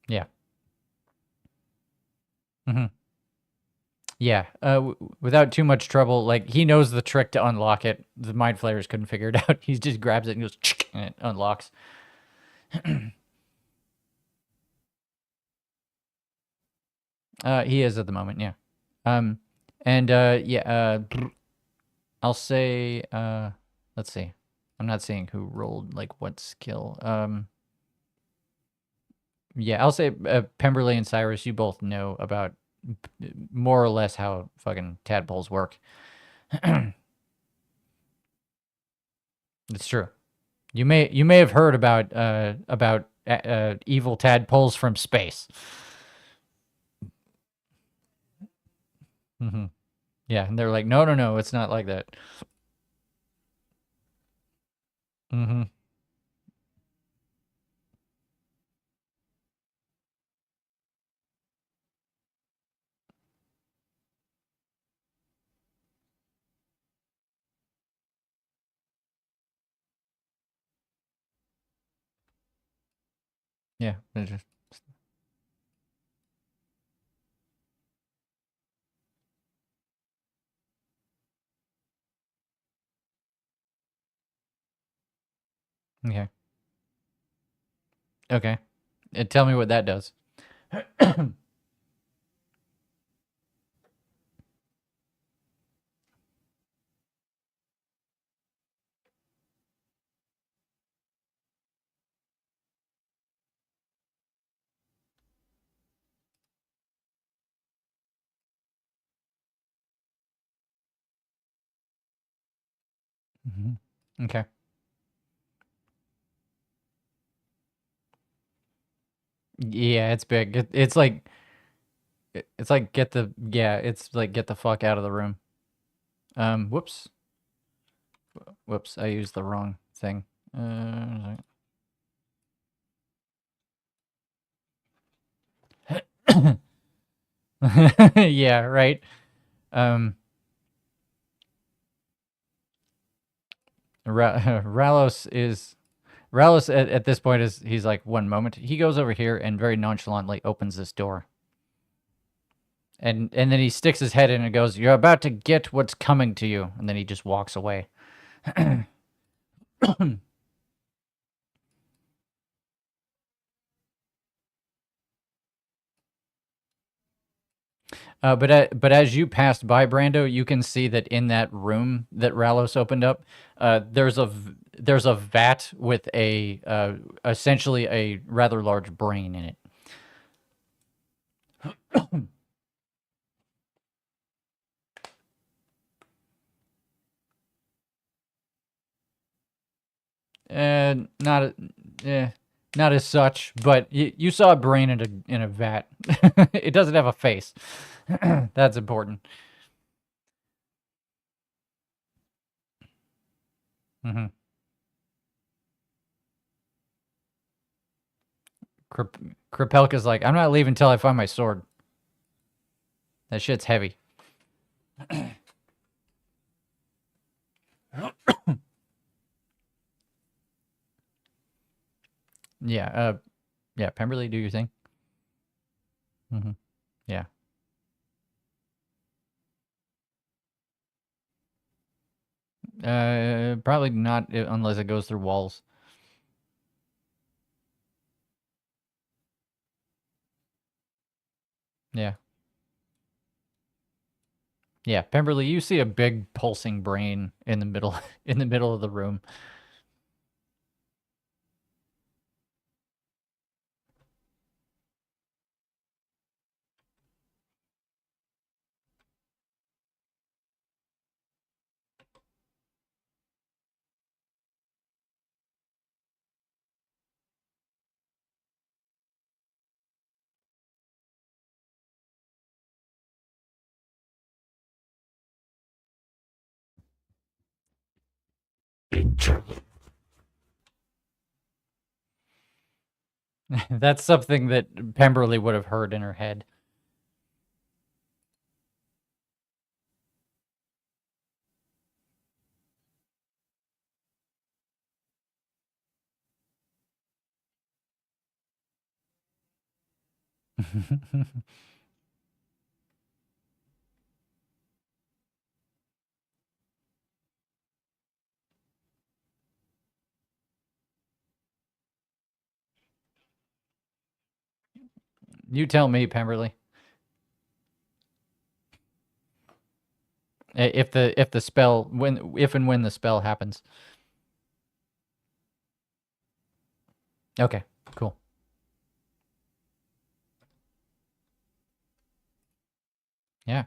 yeah. Hmm. Yeah, without too much trouble. Like he knows the trick to unlock it. The mind flayers couldn't figure it out. He just grabs it and goes, and it unlocks. He is at the moment, yeah. Um, and yeah, I'll say, let's see. I'm not seeing who rolled like what skill. Yeah, I'll say Pemberley and Cyrus. You both know about more or less how fucking tadpoles work. It's true. You may have heard about evil tadpoles from space. Hmm. Yeah, and they're like, no, no, no, it's not like that. Hmm. Yeah, okay, okay. Tell me what that does. Hmm. Okay. Yeah, it's big. It's like get the yeah, it's like get the fuck out of the room. Whoops, whoops, I used the wrong thing. Uh, yeah, right. Um, Ralos is Ralos at this point is he's like 1 moment. He goes over here and very nonchalantly opens this door, and then he sticks his head in and goes, "You're about to get what's coming to you," and then he just walks away. But as you passed by Brando, you can see that in that room that Ralos opened up, there's a vat with a essentially a rather large brain in it. Not eh, not as such, but you saw a brain in a vat. It doesn't have a face. That's important. Hmm. Kripelka's like, I'm not leaving until I find my sword. That shit's heavy. Yeah. Yeah. Pemberley, do your thing. Hmm. Yeah. Probably not unless it goes through walls. Yeah. Yeah. Pemberley, you see a big pulsing brain in the middle in the middle of the room. That's something that Pemberley would have heard in her head. You tell me, Pemberley. If the spell when if and when the spell happens. Okay, cool. Yeah.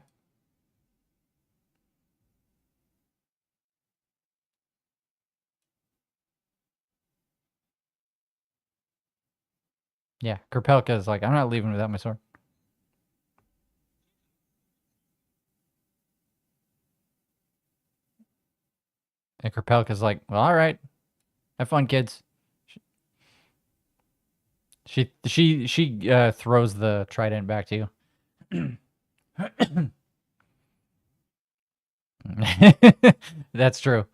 Yeah. Kerpelka is like, I'm not leaving without my sword. And Kerpelka's like, well, all right. Have fun, kids. She throws the trident back to you. That's true.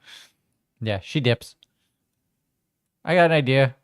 Yeah, she dips. I got an idea.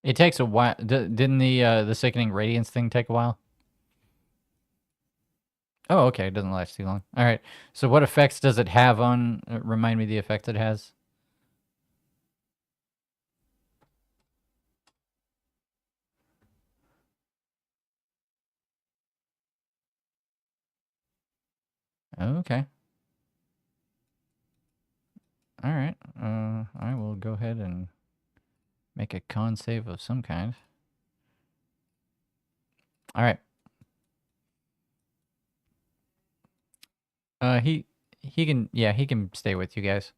It takes a while. Didn't the sickening radiance thing take a while? Oh, okay. It doesn't last too long. All right. So what effects does it have on? Remind me the effect it has. Okay. All right. I will go ahead and make a con save of some kind. All right. He can he can stay with you guys.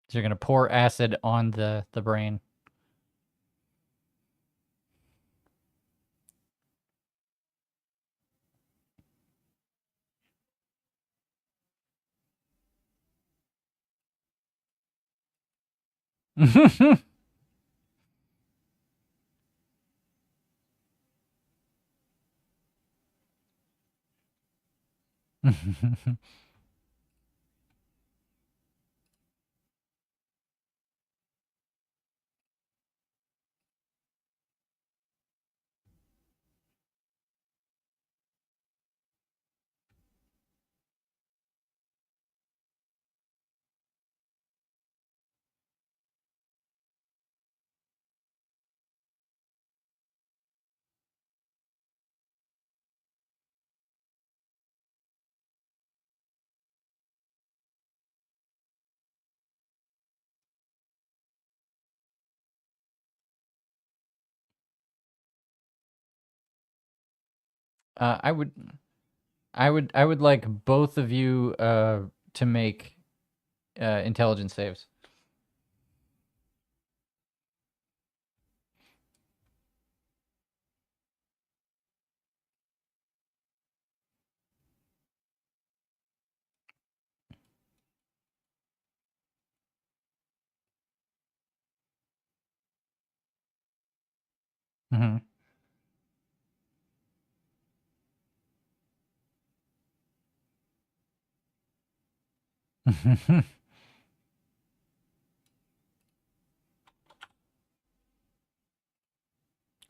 So you're gonna pour acid on the brain. I would, I would like both of you to make intelligence saves. Hmm.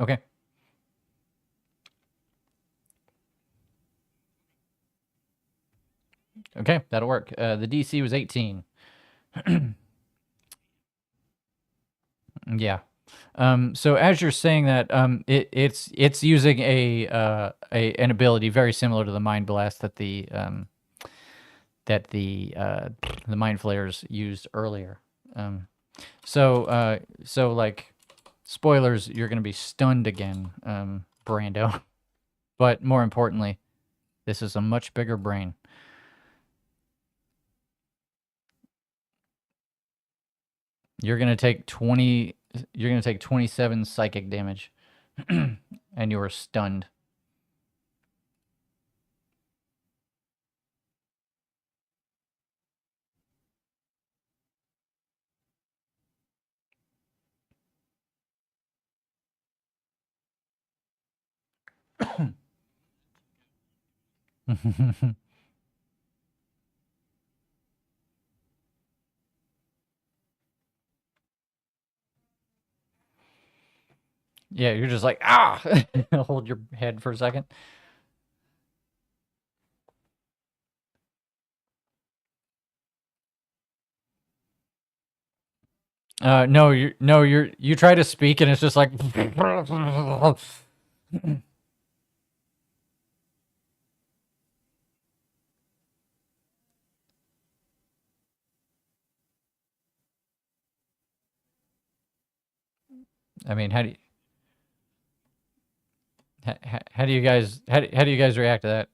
Okay. Okay, that'll work. The DC was 18. Yeah. So as you're saying that, it's using an ability very similar to the Mind Blast that the Mind Flayers used earlier. So like spoilers, you're gonna be stunned again, Brando. But more importantly, this is a much bigger brain. You're gonna take 20. You're gonna take 27 psychic damage, and you are stunned. Yeah, you're just like ah. Hold your head for a second. No, you try to speak and it's just like. I mean, how do you guys how do you guys react to that?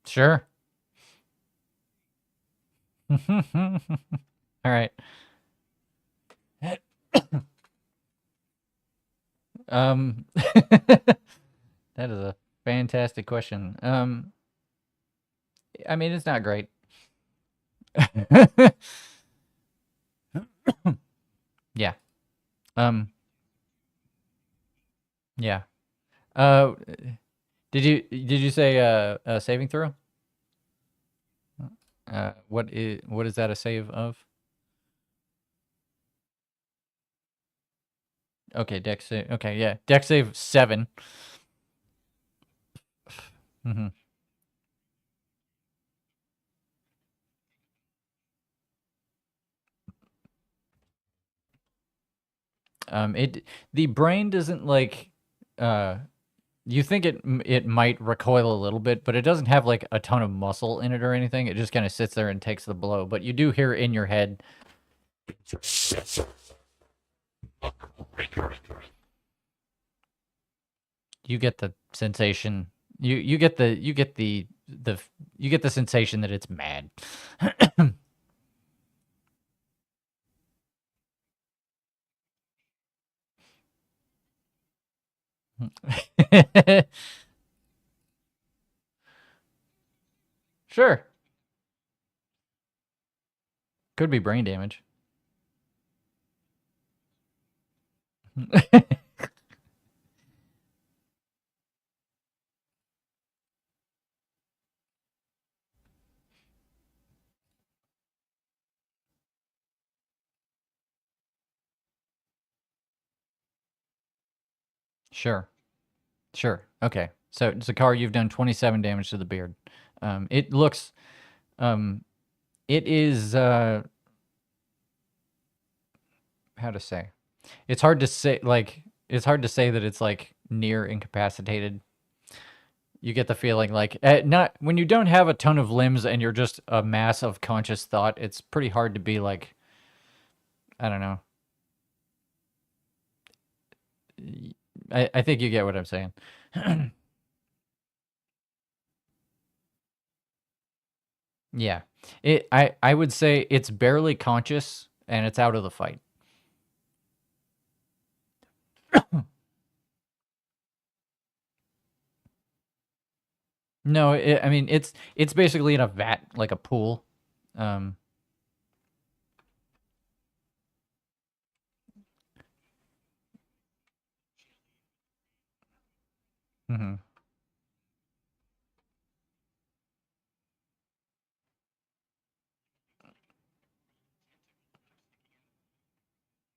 Sure. All right. That is a fantastic question. I mean, it's not great. Yeah. Um. Yeah. Uh. Did you say saving throw? What is that a save of? Okay, deck save. Okay, yeah, deck save 7. Hmm. It the brain doesn't like uh you think it might recoil a little bit, but it doesn't have like a ton of muscle in it or anything. It just kind of sits there and takes the blow. But you do hear in your head. You get the sensation. You get the sensation that it's mad. Sure, could be brain damage. Sure. Sure. Okay. So, Zakar, you've done 27 damage to the beard. It looks, um, it is, how to say? It's hard to say, like, it's hard to say that it's like near incapacitated. You get the feeling like, not when you don't have a ton of limbs and you're just a mass of conscious thought, it's pretty hard to be like, I don't know. I think you get what I'm saying. Yeah. I would say it's barely conscious and it's out of the fight. No, I mean it's basically in a vat like a pool. Um mhm.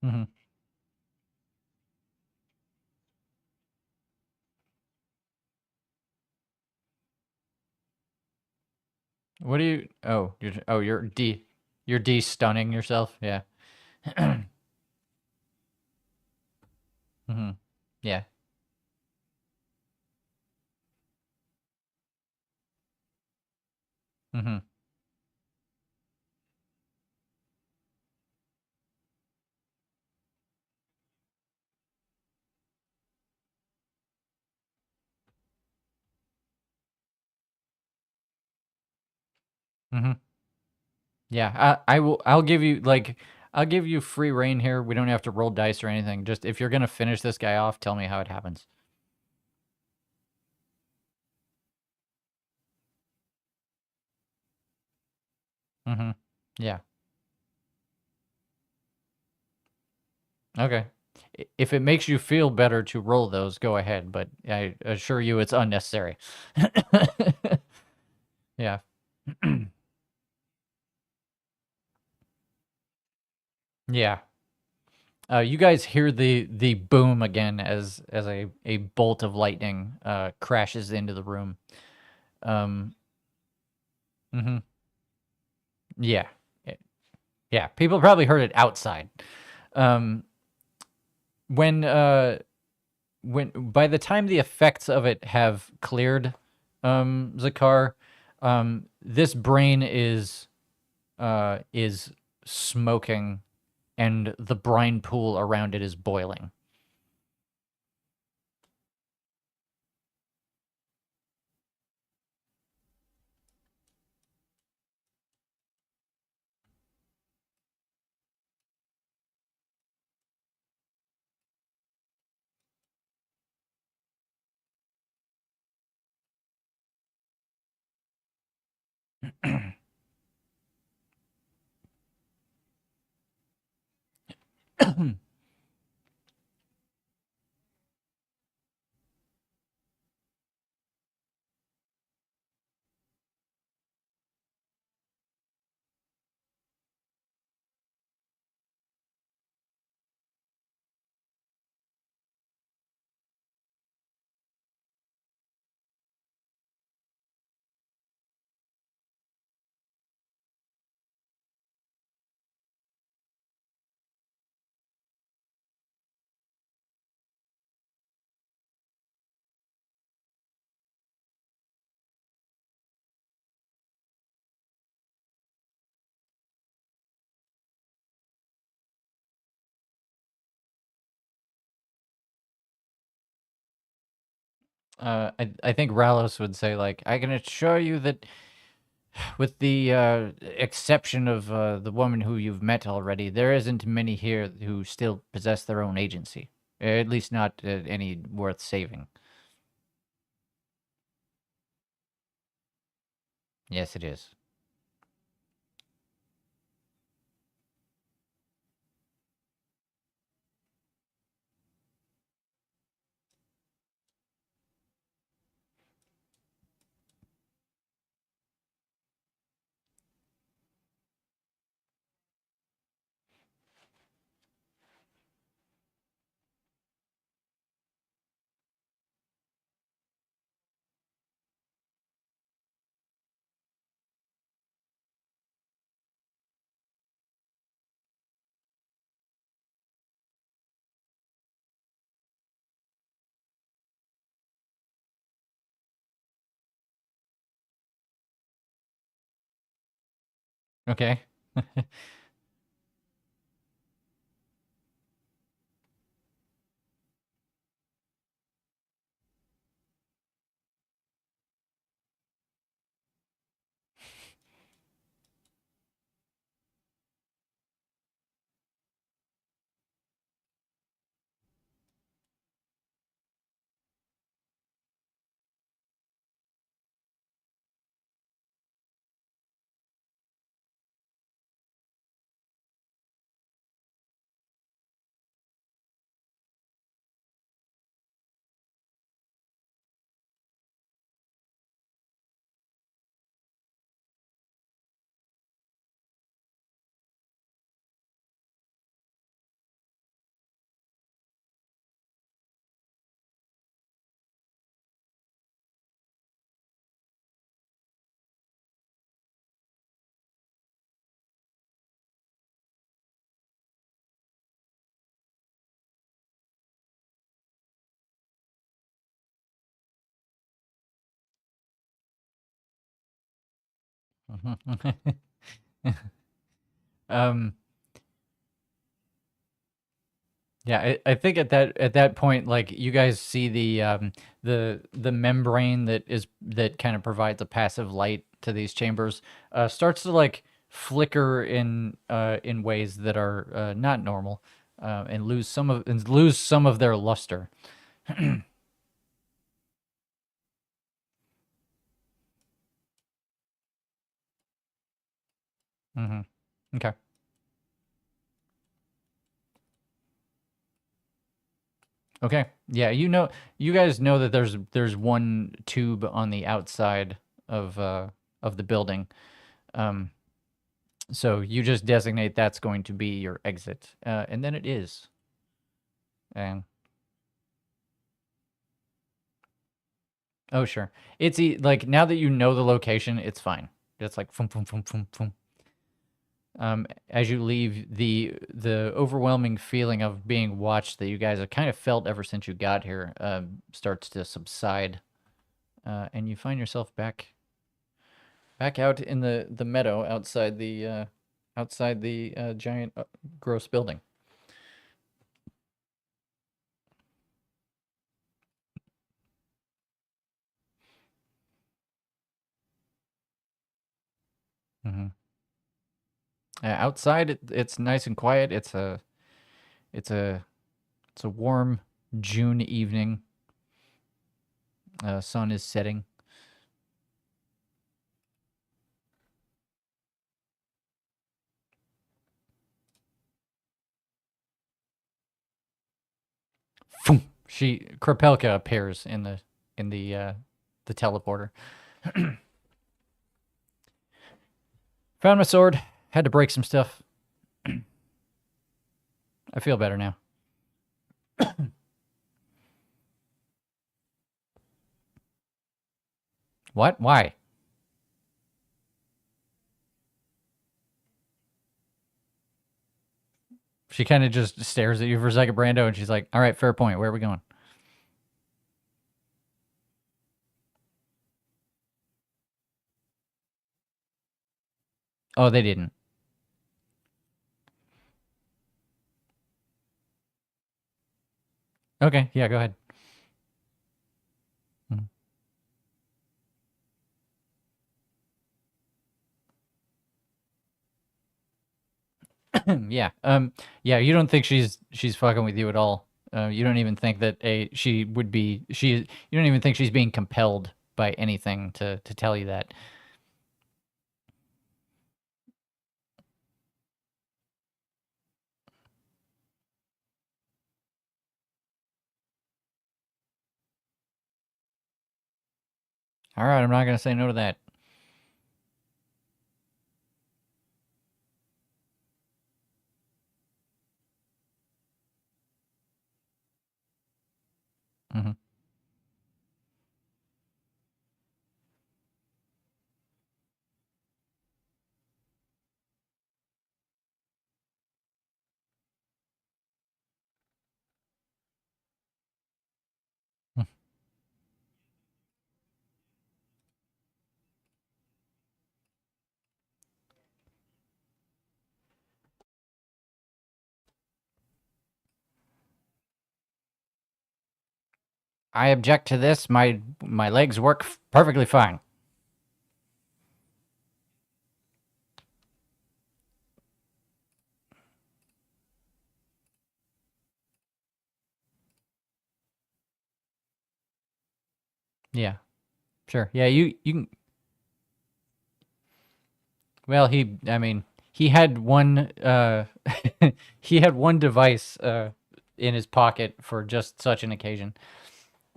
Mhm. What do you you're de-stunning yourself. Yeah. Mhm. Yeah. Mhm. Mhm. Yeah, I'll give you like I'll give you free reign here. We don't have to roll dice or anything. Just if you're gonna finish this guy off, tell me how it happens. Mm-hmm. Yeah. Okay. If it makes you feel better to roll those, go ahead, but I assure you it's unnecessary. Yeah. Yeah. You guys hear the boom again as a bolt of lightning crashes into the room. Um mhm. Yeah. Yeah, people probably heard it outside. Um when by the time the effects of it have cleared, Zakar, this brain is smoking and the brine pool around it is boiling. I think Ralos would say like I can assure you that with the exception of the woman who you've met already, there isn't many here who still possess their own agency. At least not any worth saving. Yes, it is. Okay. um, yeah, I think at that point, like you guys see the membrane that kind of provides a passive light to these chambers starts to like flicker in ways that are not normal and lose some of their luster. Hmm. Okay. Okay. Yeah, you guys know that there's one tube on the outside of the building. Um, so you just designate that's going to be your exit, and then it is. And oh, sure, like now that you know the location, it's fine. It's like boom, boom, boom, boom, boom. As you leave, the overwhelming feeling of being watched that you guys have kind of felt ever since you got here starts to subside, and you find yourself back out in the meadow outside the giant gross building. Hmm. Outside, it's nice and quiet. It's a it's a warm June evening. Sun is setting. Phoom. Kropelka appears in the teleporter. Found my sword. Had to break some stuff. I feel better now. What? Why? She kind of just stares at you for a second, Brando, and she's like, "All right, fair point. Where are we going?" Oh, they didn't. Okay, yeah, go ahead. Yeah. Yeah. You don't think she's fucking with you at all. You don't even think that she would be she. You don't even think she's being compelled by anything to tell you that. All right, I'm not gonna say no to that. Hmm. I object to this. My legs work perfectly fine. Yeah, sure. Yeah, you can. Well, I mean, he had one. He had one device in his pocket for just such an occasion.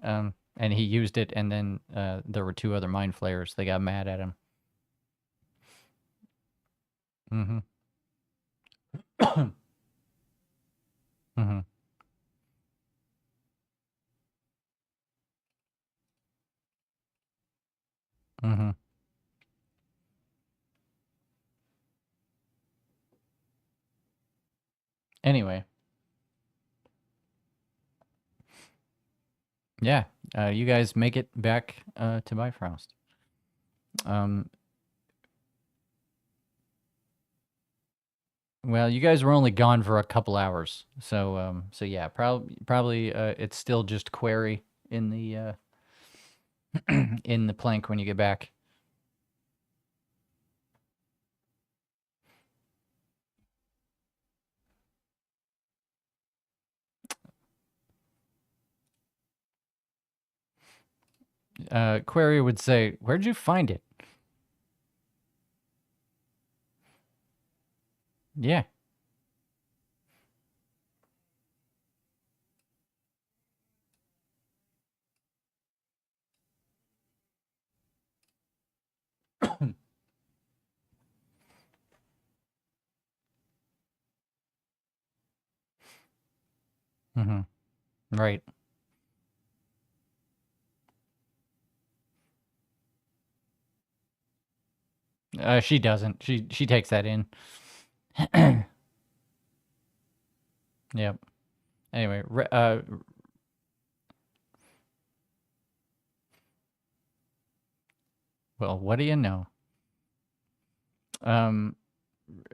And he used it, and then there were two other mind flayers. They got mad at him. Mm-hmm. Mm-hmm. Mm-hmm. Anyway, yeah, you guys make it back to Bifrost. Um, Well, you guys were only gone for a couple hours, so yeah, probably it's still just query in the in the plank when you get back. Query would say, "Where'd you find it?" Yeah. Hmm. Right. She doesn't. She takes that in. Yep. Anyway, well, what do you know? Um,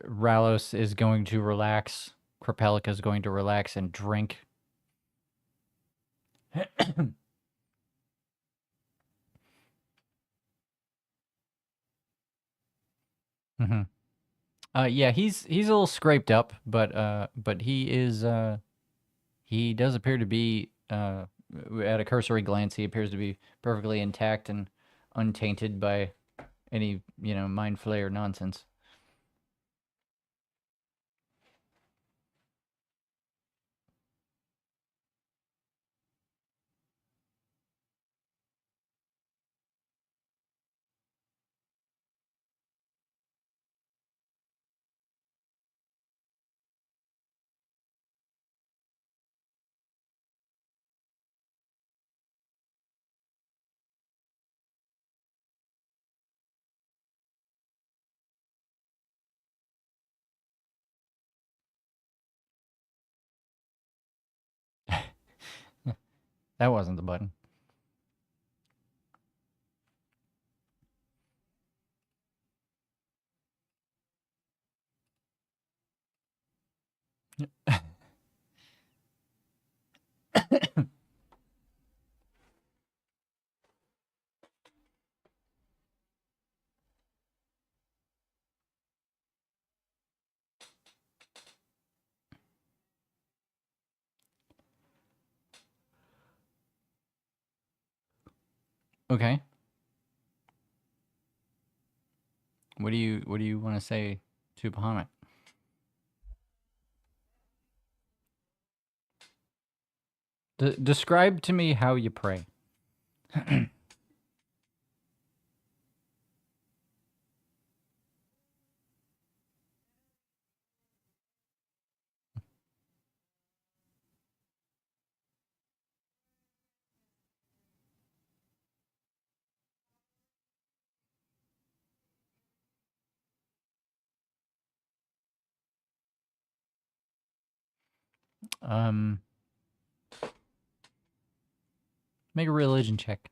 Ralos is going to relax. Krapelika is going to relax and drink. Hmm. Yeah, he's a little scraped up, but he does appear to be at a cursory glance he appears to be perfectly intact and untainted by any mind flayer nonsense. That wasn't the button. Okay. What do you want to say to Bahamut? Describe to me how you pray. Um, Make a religion check.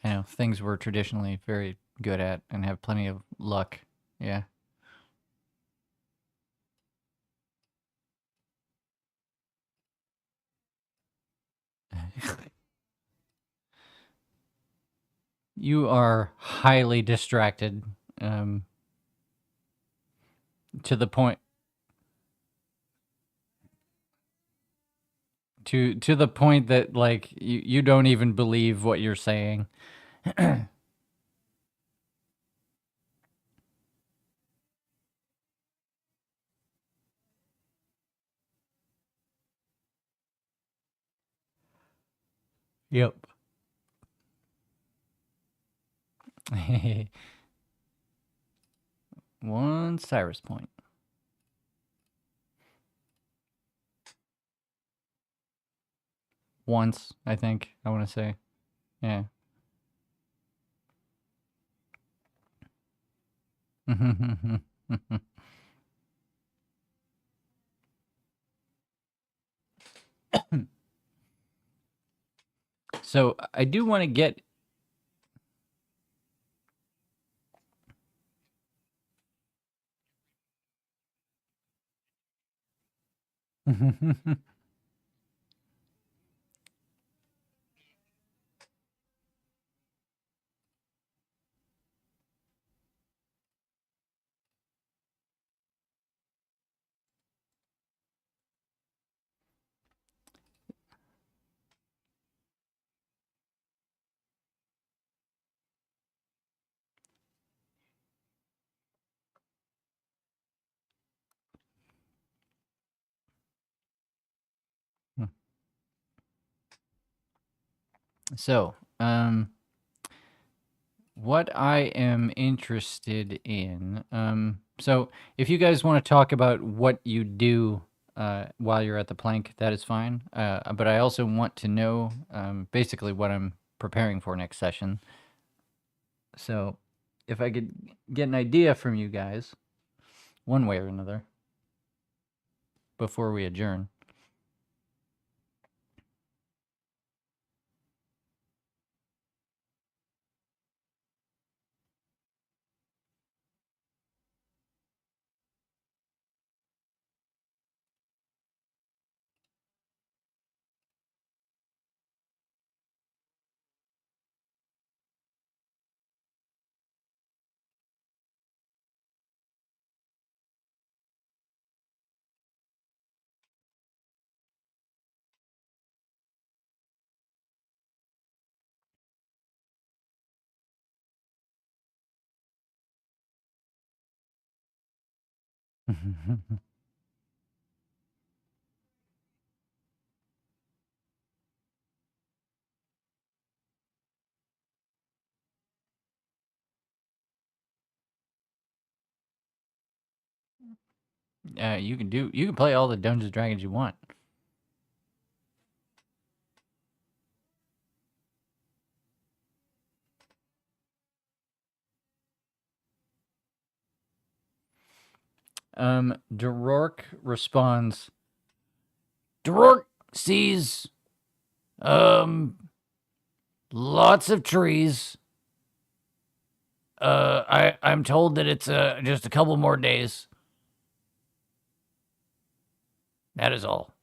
I know things we're traditionally very good at and have plenty of luck. Yeah. You are highly distracted, um, to the point to the point that like you don't even believe what you're saying. Yep. One Cyrus point. Once, I think. I want to say. Yeah. So I do want to get. So, what I am interested in, so if you guys want to talk about what you do while you're at the plank, that is fine. But I also want to know basically what I'm preparing for next session. So, if I could get an idea from you guys, one way or another, before we adjourn. You can play all the Dungeons and Dragons you want. Dorork responds. Dorork sees um lots of trees. I'm told that it's just a couple more days. That is all.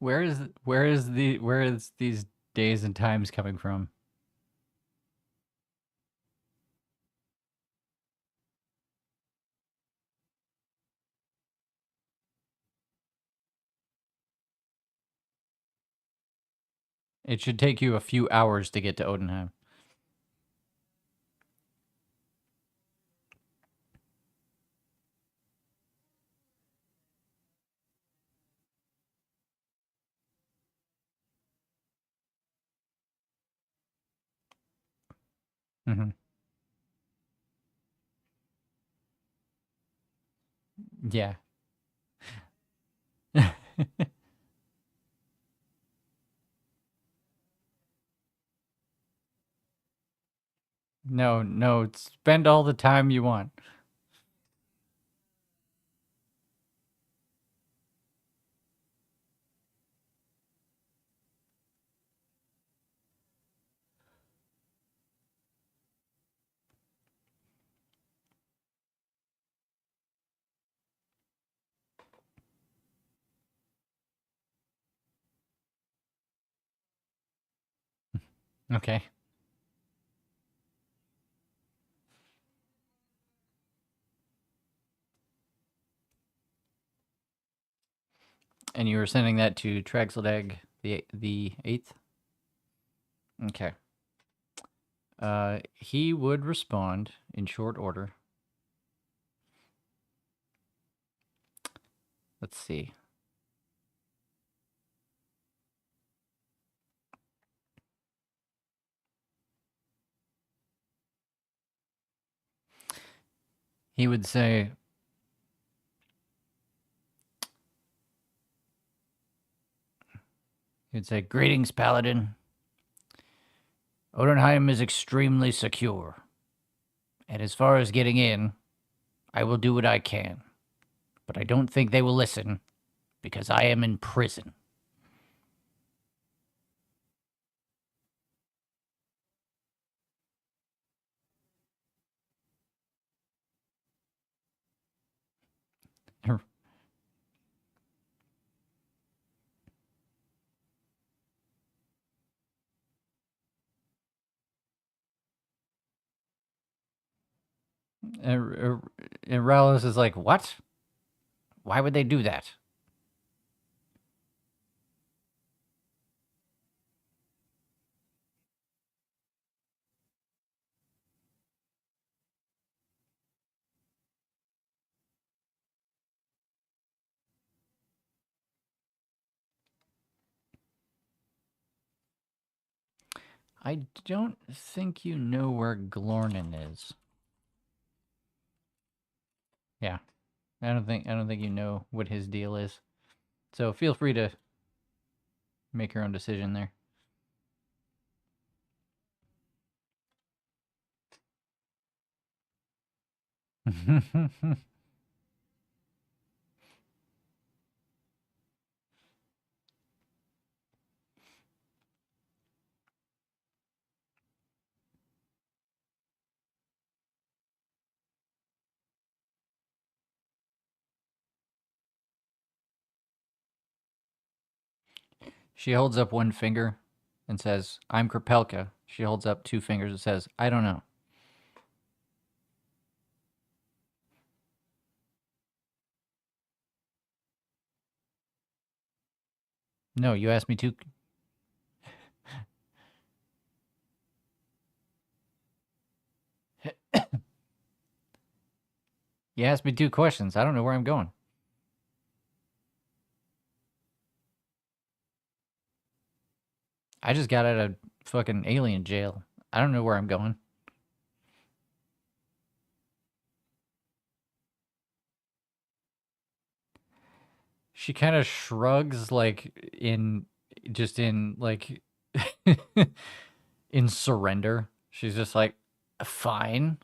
Where is these days and times coming from? It should take you a few hours to get to Odenheim. Hmm. Yeah. No, no, spend all the time you want. Okay. And you were sending that to Traxedag the 8th? Okay. He would respond in short order. Let's see. He would say, "Greetings, Paladin. Odenheim is extremely secure, and as far as getting in, I will do what I can. But I don't think they will listen, because I am in prison." And Rallis is like, "What? Why would they do that?" I don't think you know where Glornin is. Yeah, I don't think you know what his deal is. So feel free to make your own decision there. She holds up one finger and says, "I'm Krapelka." She holds up two fingers and says, "I don't know." No, you asked me two. You asked me two questions. I don't know where I'm going. I just got out of fucking alien jail. I don't know where I'm going. She kind of shrugs, like in like in surrender. She's just like, "Fine,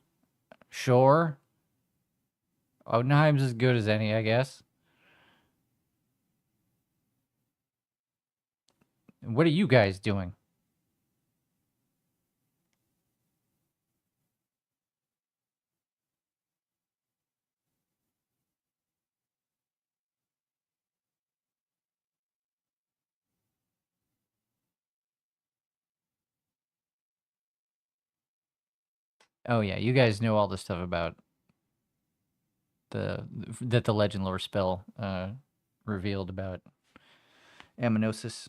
sure. Odenheim's as good as any, I guess." What are you guys doing? Oh yeah, you guys know all the stuff about the that the legend lore spell revealed about aminosis.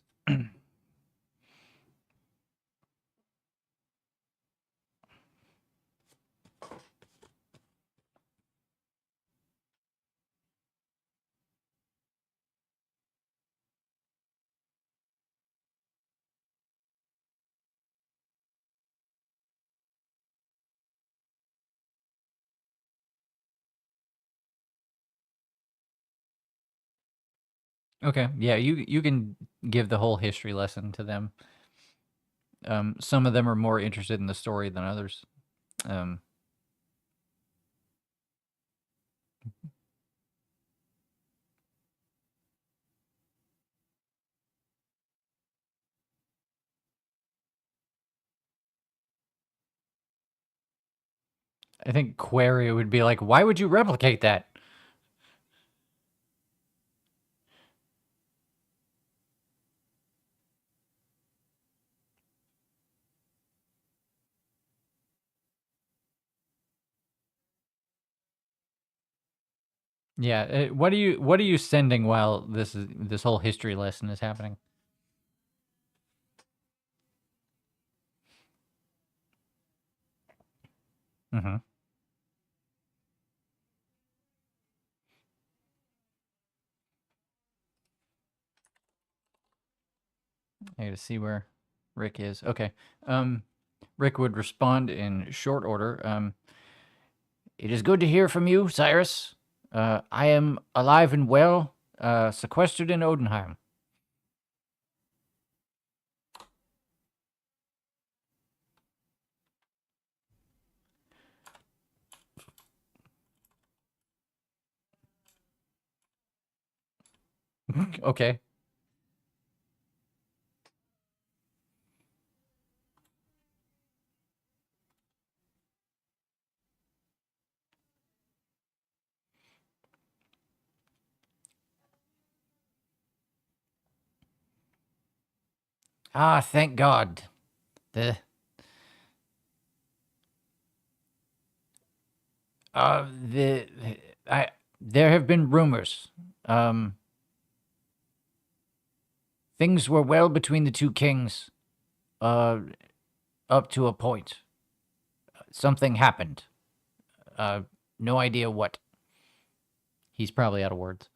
Okay. Yeah, you can give the whole history lesson to them. Some of them are more interested in the story than others. Um, I think Query would be like, "Why would you replicate that?" Yeah. What are you sending while this whole history lesson is happening? Mm-hmm. I got to see where Rick is. Okay. Um, Rick would respond in short order. It is good to hear from you, Cyrus. I am alive and well, sequestered in Odenheim. Okay. Ah, thank God. The the I there have been rumors. Um, things were well between the two kings. Uh, up to a point. Something happened. Uh, no idea what. He's probably out of words.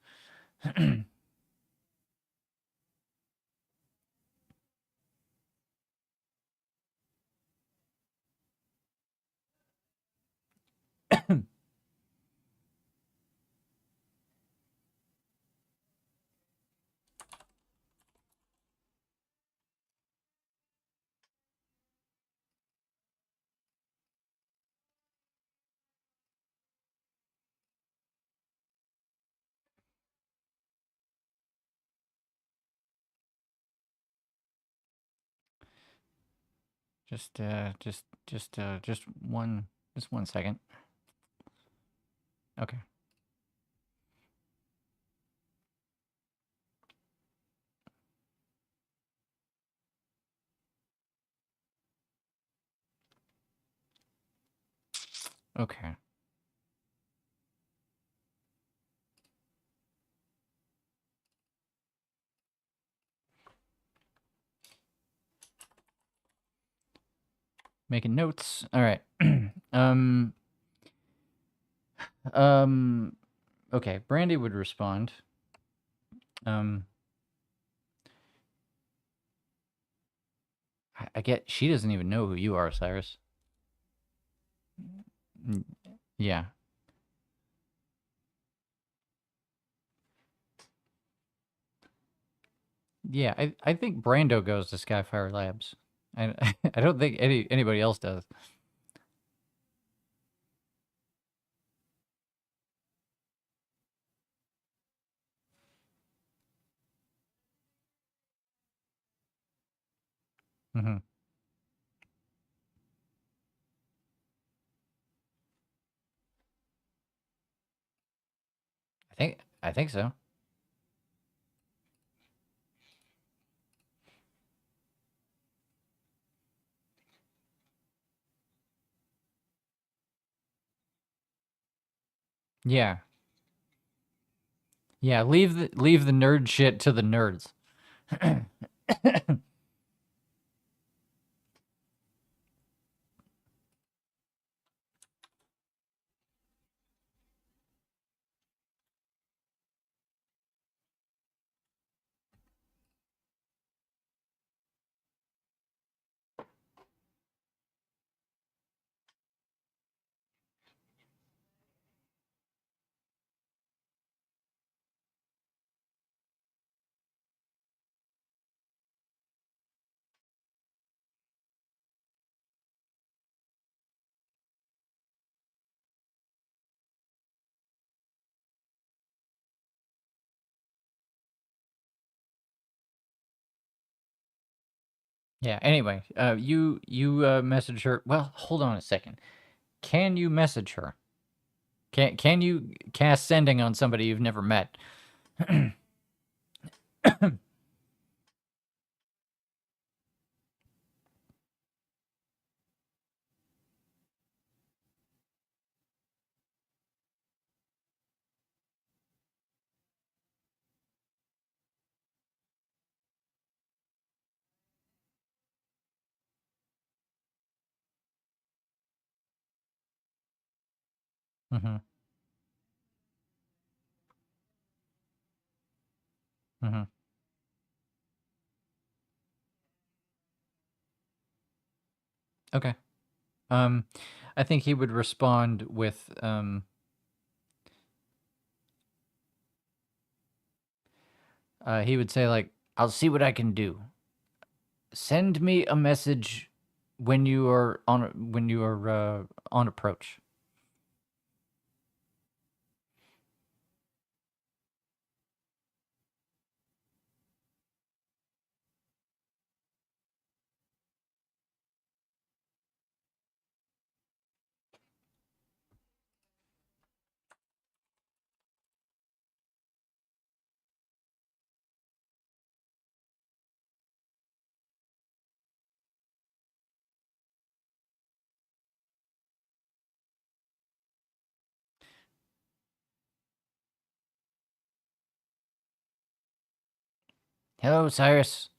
Just one second. Okay. Okay. Making notes. All right. um. Um. Okay. Brandy would respond. Um. I get she doesn't even know who you are, Cyrus. Mm, yeah. Yeah. I think Brando goes to Skyfire Labs. I I don't think anybody else does. Hmm. I think so. Yeah. Yeah. Leave the nerd shit to the nerds. Yeah. Anyway, you message her. Well, hold on a second. Can you message her? Can you cast sending on somebody you've never met? Mm-hmm. Mm-hmm. Okay. Um, I think he would respond with he would say like, "I'll see what I can do. Send me a message when you are on approach." Hello, Cyrus.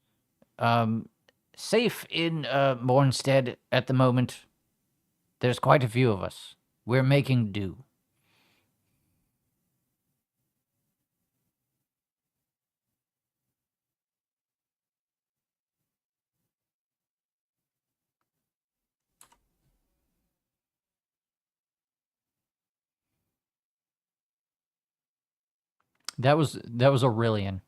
Um, Safe in Mornstead at the moment. There's quite a few of us. We're making do. That was Aurelian.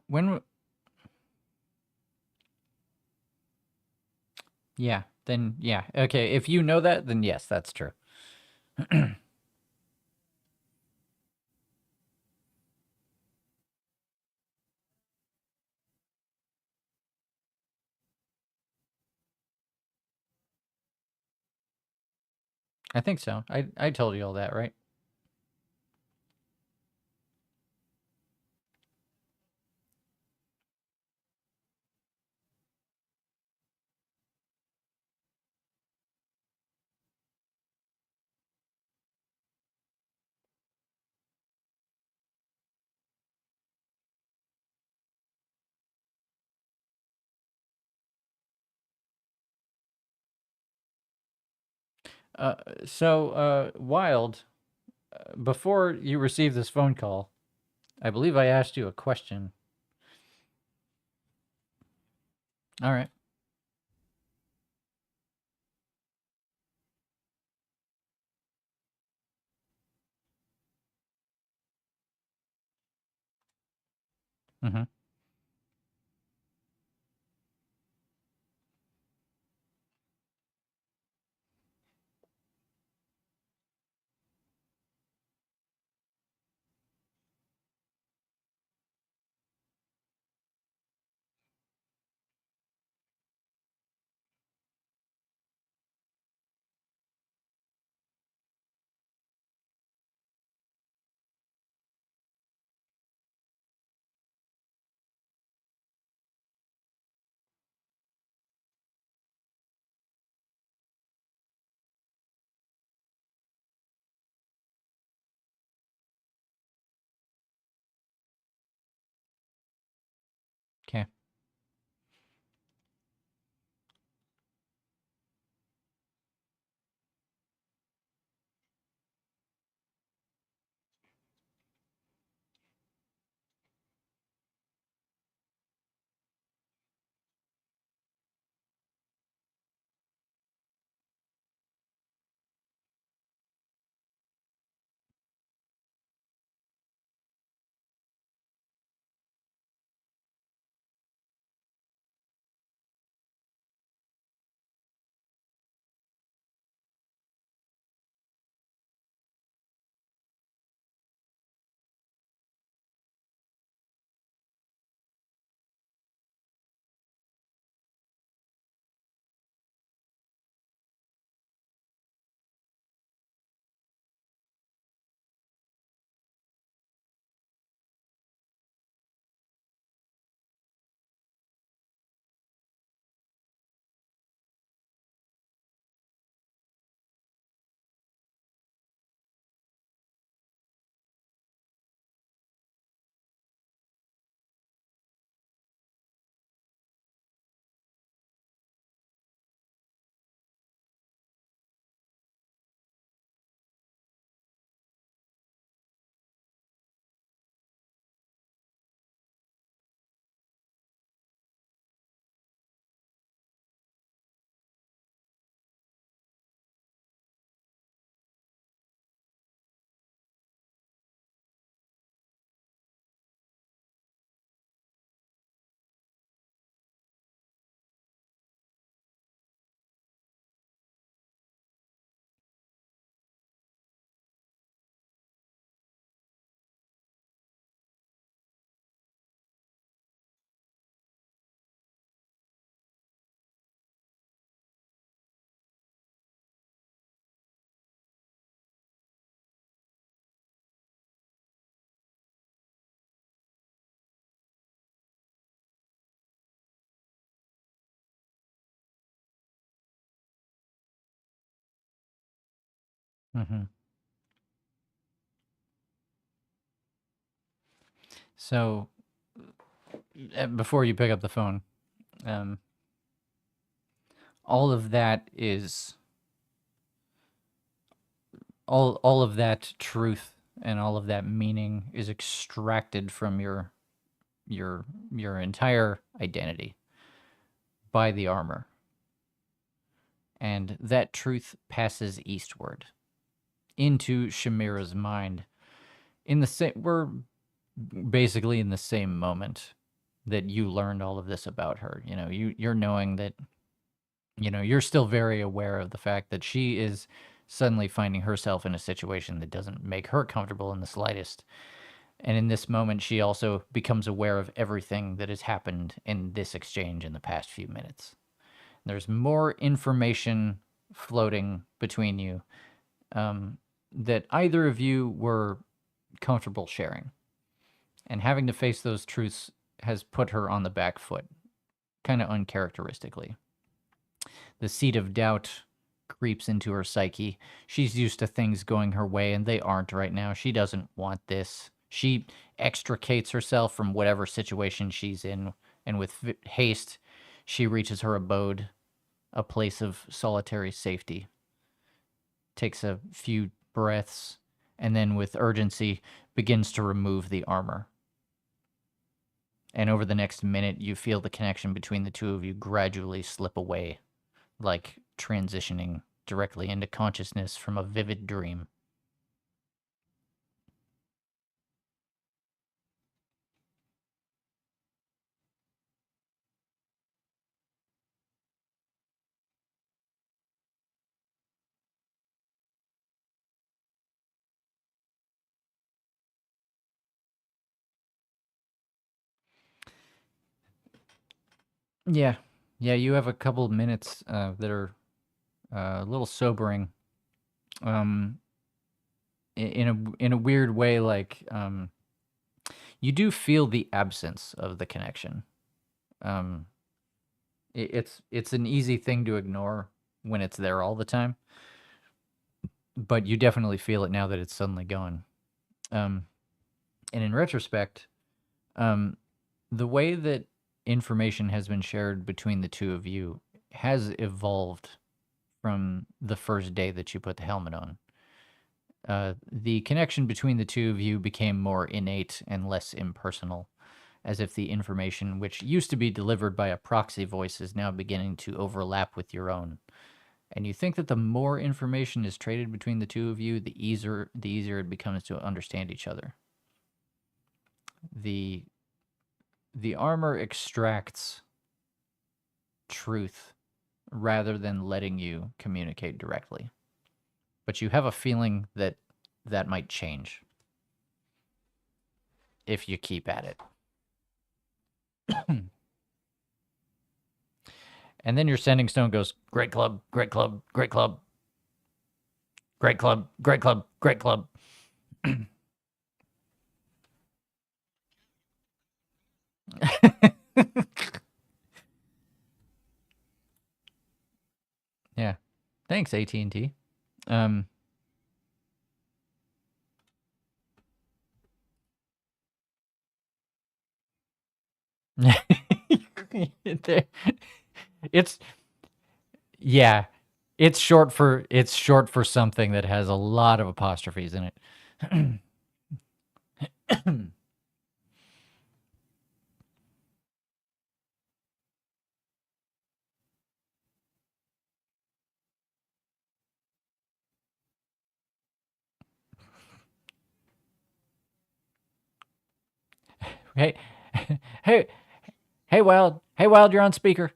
When Yeah, then yeah. Okay, if you know that, then yes, that's true. I think so. I told you all that, right? Uh, Wild, before you received this phone call, I believe I asked you a question. All right. Mm-hmm. Hmm. So before you pick up the phone, um, all of that is all of that truth and all of that meaning is extracted from your your entire identity by the armor, and that truth passes eastward into Shamira's mind. In the same, we're basically in the same moment that you learned all of this about her. You know, you're knowing that, you know, you're still very aware of the fact that she is suddenly finding herself in a situation that doesn't make her comfortable in the slightest. And in this moment, she also becomes aware of everything that has happened in this exchange in the past few minutes. There's more information floating between you, that either of you were comfortable sharing. And having to face those truths has put her on the back foot, kind of uncharacteristically. The seed of doubt creeps into her psyche. She's used to things going her way, and they aren't right now. She doesn't want this. She extricates herself from whatever situation she's in, and with haste, she reaches her abode, a place of solitary safety, takes a few breaths, and then with urgency begins to remove the armor. And over the next minute, you feel the connection between the two of you gradually slip away, like transitioning directly into consciousness from a vivid dream. Yeah. Yeah, you have a couple of minutes that are a little sobering. Um, in a weird way, like you do feel the absence of the connection. Um, it's an easy thing to ignore when it's there all the time, but you definitely feel it now that it's suddenly gone. Um, and in retrospect, um, the way that information has been shared between the two of you has evolved from the first day that you put the helmet on. The connection between the two of you became more innate and less impersonal, as if the information which used to be delivered by a proxy voice is now beginning to overlap with your own. And you think that the more information is traded between the two of you, the easier it becomes to understand each other. The the armor extracts truth rather than letting you communicate directly. But you have a feeling that that might change if you keep at it. And then your sending stone goes, great club, great club, great club, great club, great club, great club. Yeah. Thanks, AT&T. Um, it's yeah, it's short for something that has a lot of apostrophes in it. Hey, hey, hey, Wild, you're on speaker.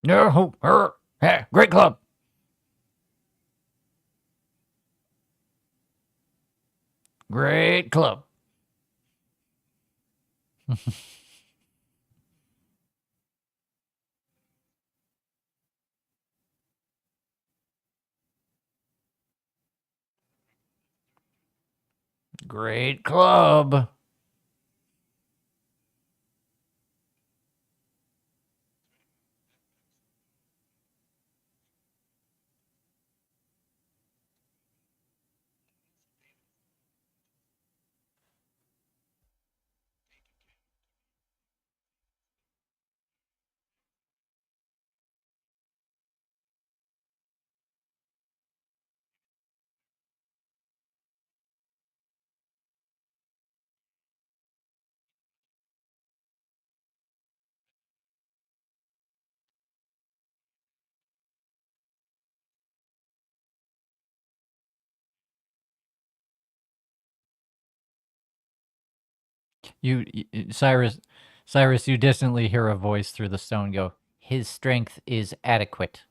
No, great club. Great club. Great club. Cyrus, Cyrus, you distantly hear a voice through the stone go, his strength is adequate.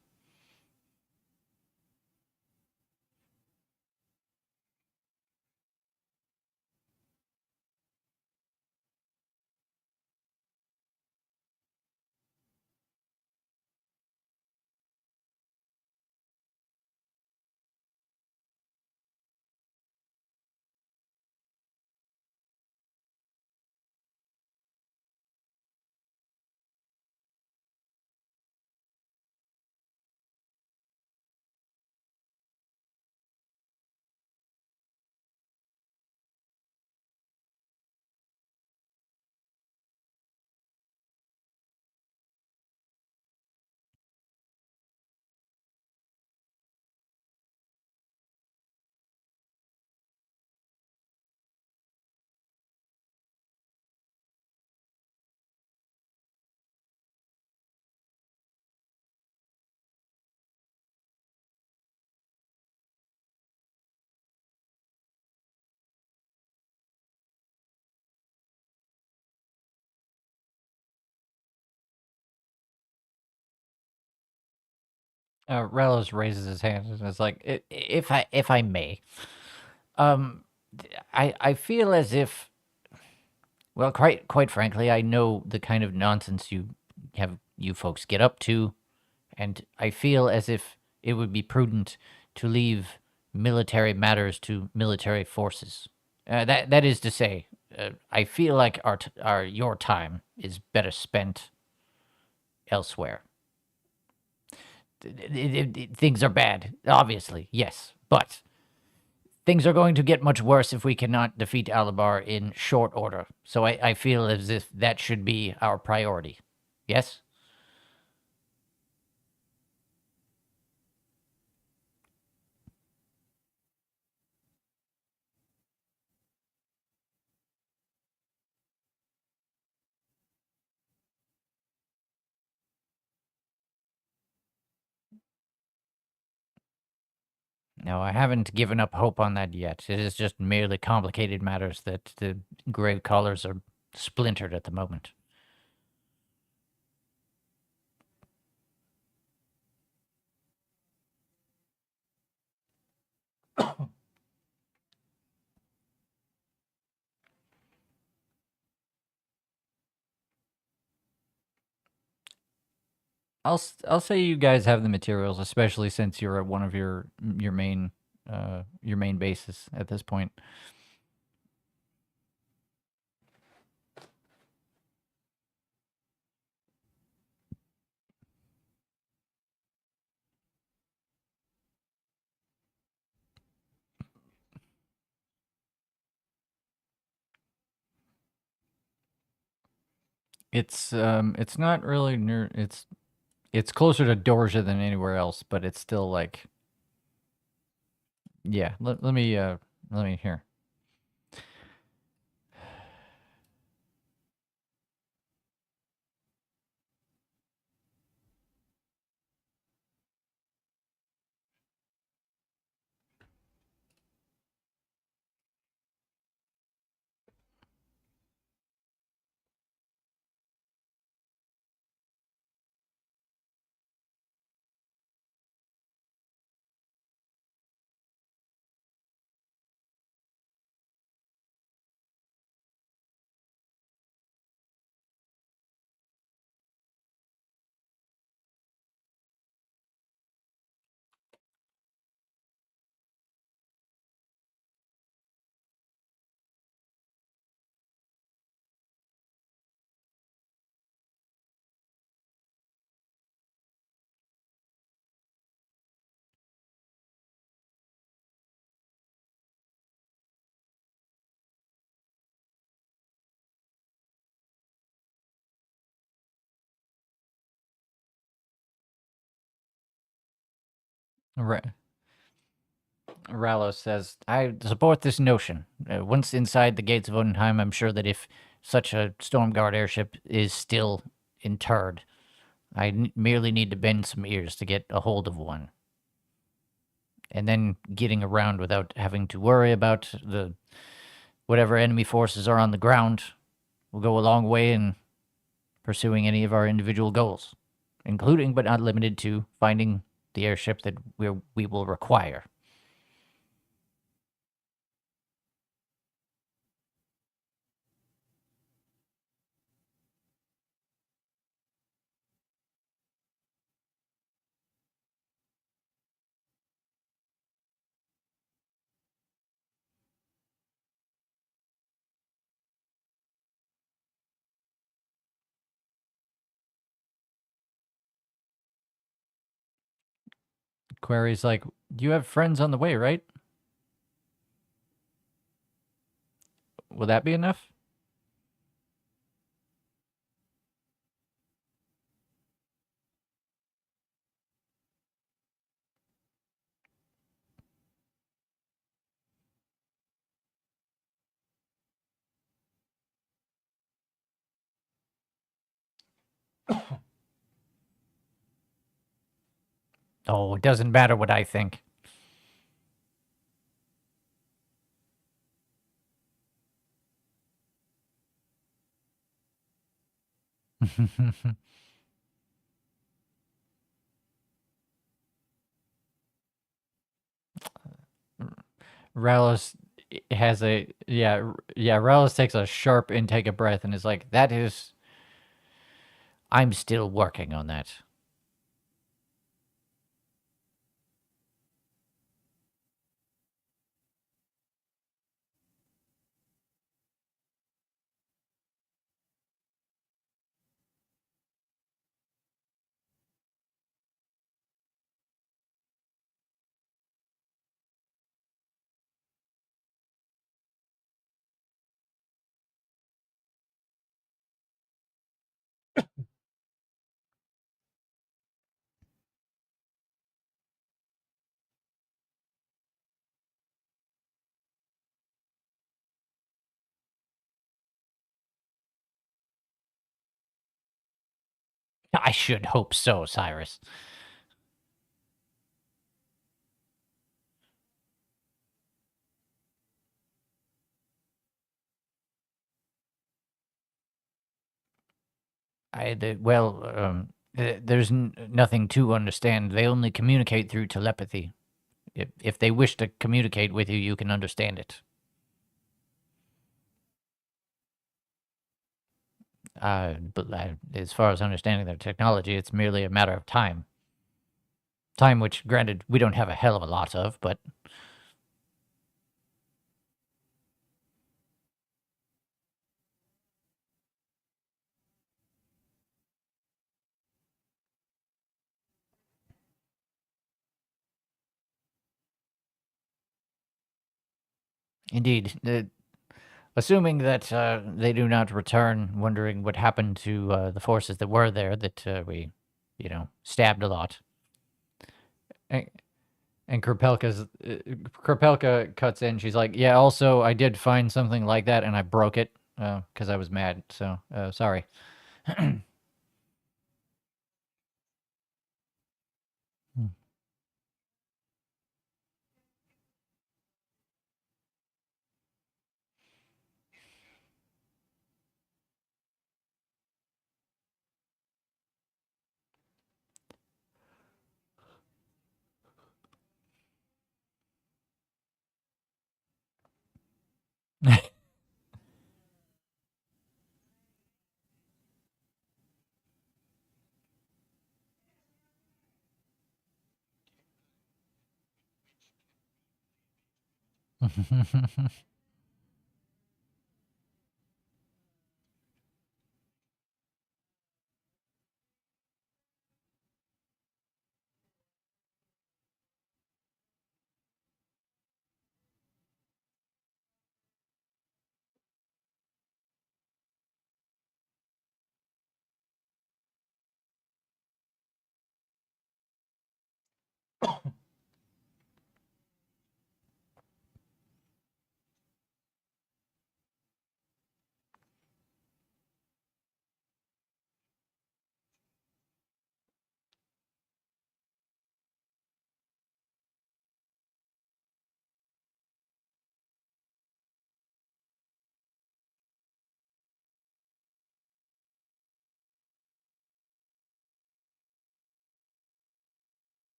Relos raises his hand and is like, if I may, um, I feel as if, well, quite frankly, I know the kind of nonsense you folks get up to, and I feel as if it would be prudent to leave military matters to military forces. That is to say, I feel like our your time is better spent elsewhere. Things are bad, obviously, yes, but things are going to get much worse if we cannot defeat Alabar in short order. So I feel as if that should be our priority. Yes? No, I haven't given up hope on that yet. It is just merely complicated matters that the Grey Collars are splintered at the moment. I'll say you guys have the materials, especially since you're at one of your main bases at this point. It's not really near. It's closer to Dorja than anywhere else, but it's still like, yeah. Let me hear. Ra- Rallo says, I support this notion. Once inside the gates of Odenheim, I'm sure that if such a Stormguard airship is still interred, merely need to bend some ears to get a hold of one. And then getting around without having to worry about the whatever enemy forces are on the ground will go a long way in pursuing any of our individual goals, including but not limited to finding the airship that we will require. Query's like, you have friends on the way, right? Will that be enough? Oh, it doesn't matter what I think. Rallis has a yeah. Rallis takes a sharp intake of breath and is like, "That is, I'm still working on that." I should hope so, Cyrus. There's nothing to understand. They only communicate through telepathy. If they wish to communicate with you, you can understand it. But as far as understanding their technology, it's merely a matter of time. Time which, granted, we don't have a hell of a lot of, but indeed, assuming that they do not return, wondering what happened to the forces that were there, that we, stabbed a lot. And, and Krapelka cuts in. She's like, "Yeah, also I did find something like that, and I broke it because I was mad. So sorry."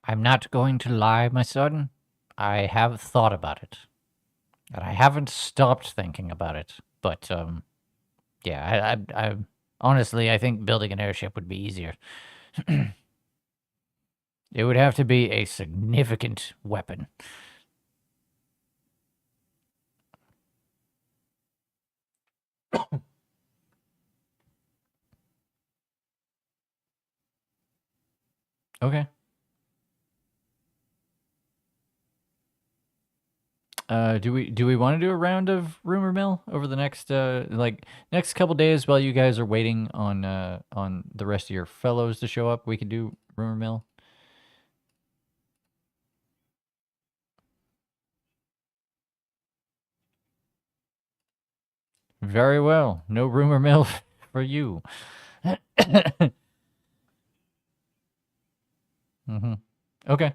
I'm not going to lie, my son. I have thought about it, and I haven't stopped thinking about it. But yeah, I honestly, I think building an airship would be easier. It would have to be a significant weapon. Okay. Do we want to do a round of rumor mill over the next next couple days while you guys are waiting on the rest of your fellows to show up? We could do rumor mill. Very well. No rumor mill for you. hmm Okay.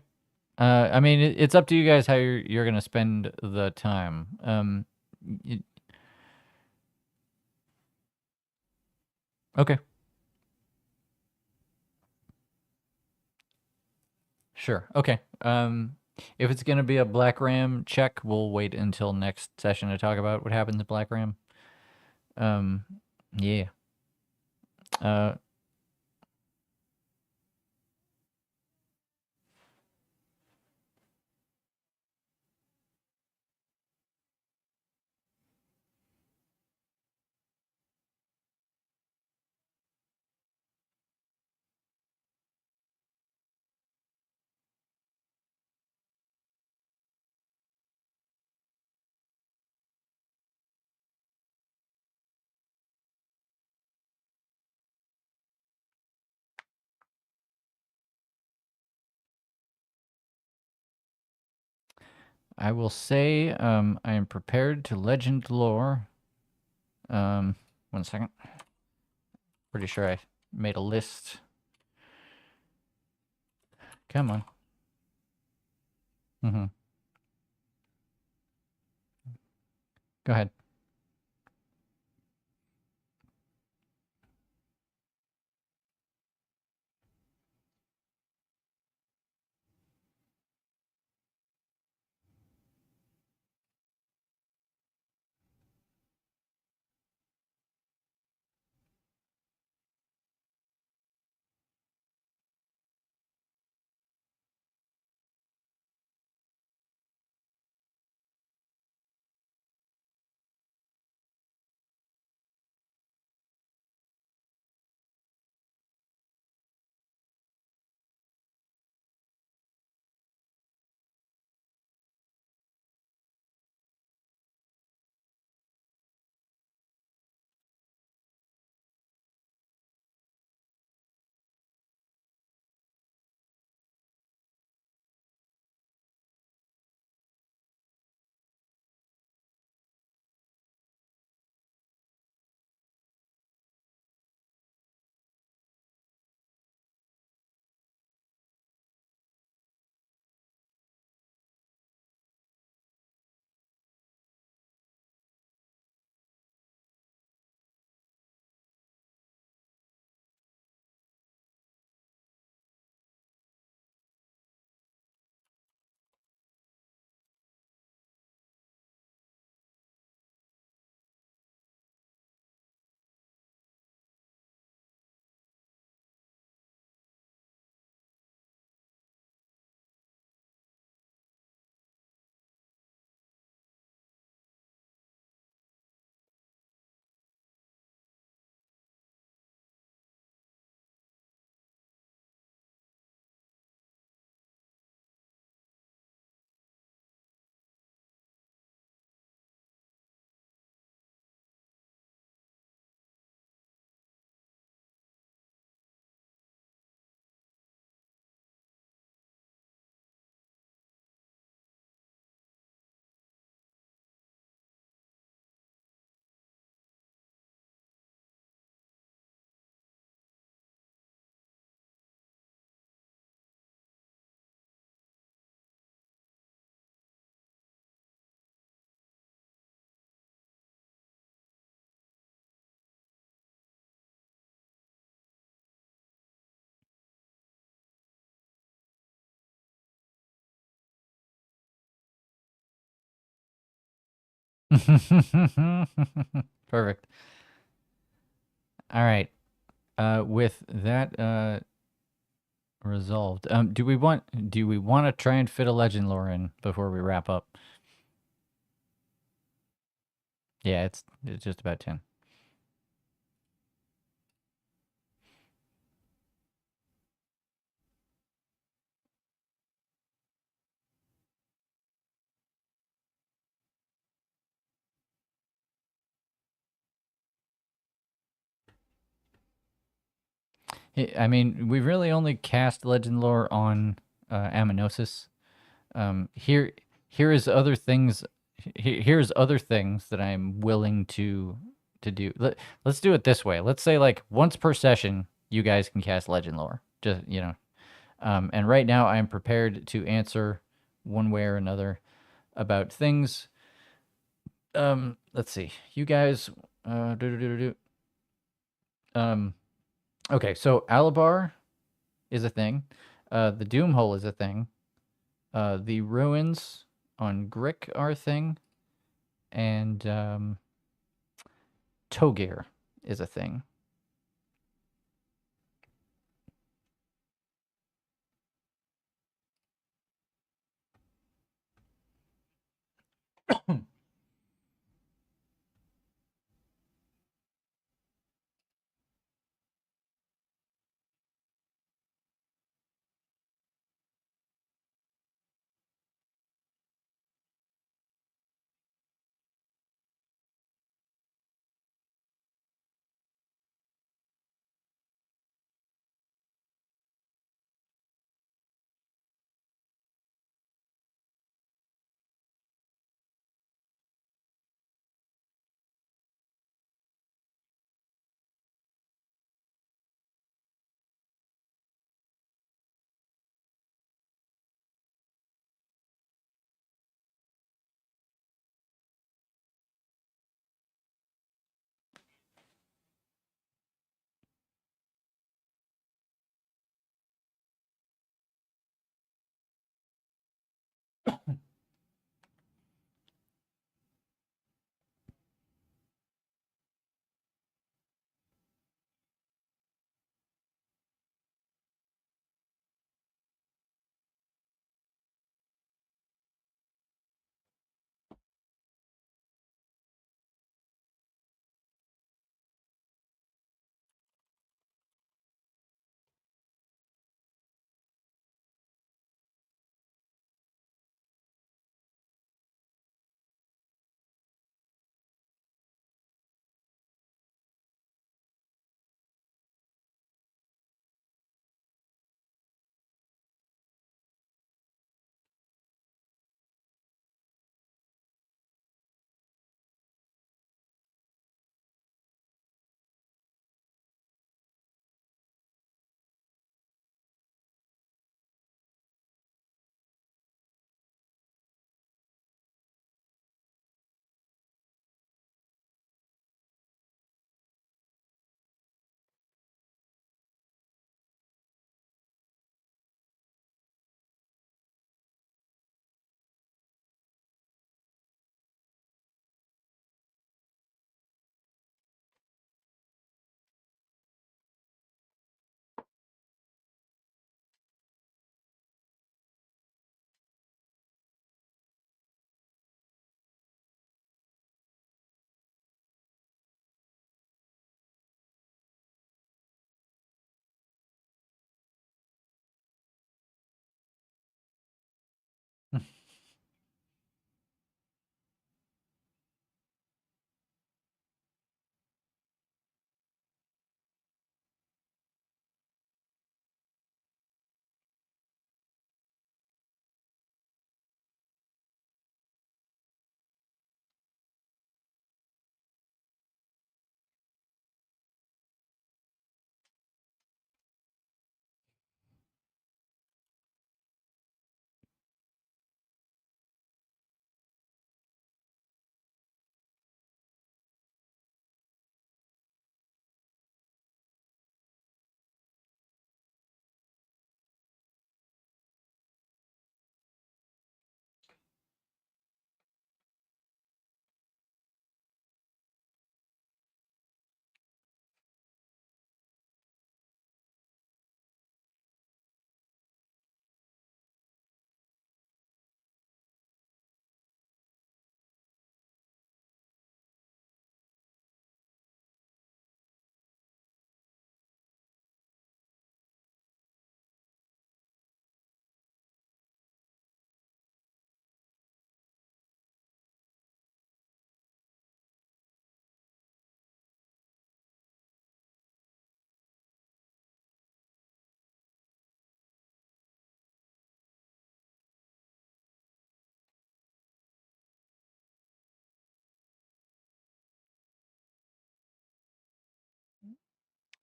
I mean, it's up to you guys how you're gonna spend the time. Y- okay. Sure. Okay. If it's gonna be a Black Ram check, we'll wait until next session to talk about what happens at Black Ram. Um, yeah. Uh, I will say, I am prepared to legend lore. Um, 1 second. Pretty sure I made a list. Come on. Mm-hmm. Go ahead. Perfect. All right. With that resolved, do we want to try and fit a legend lore in before we wrap up? Yeah, it's just about 10. I mean, we really only cast legend lore on Aminosis. Here, here is other things. Here's other things that I'm willing to do. Let's do it this way. Let's say like once per session, you guys can cast legend lore. Just and right now I am prepared to answer one way or another about things. Let's see. You guys. Do, do, do, do, do. Okay. So Alabar is a thing. The Doomhole is a thing. The ruins on Grick are a thing, and Togir is a thing.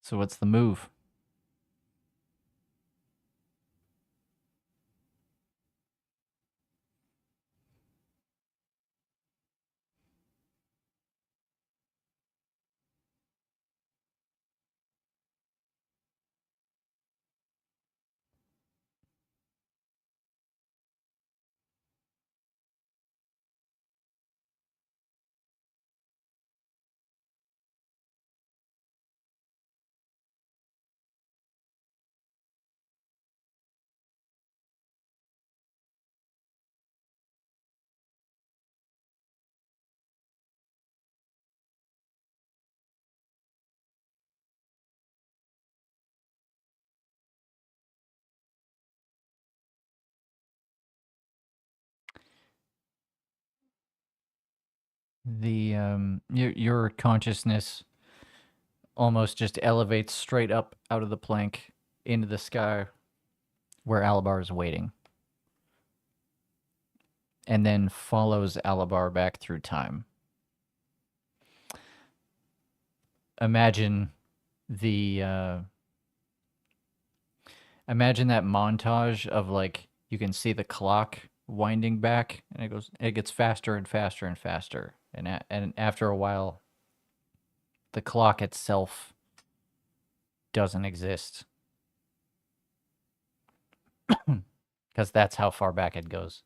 So what's the move? Your consciousness almost just elevates straight up out of the plank into the sky where Alabar is waiting, and then follows Alabar back through time. Imagine the imagine that montage of like you can see the clock winding back, and it gets faster and faster and faster, and after a while, the clock itself doesn't exist because that's how far back it goes.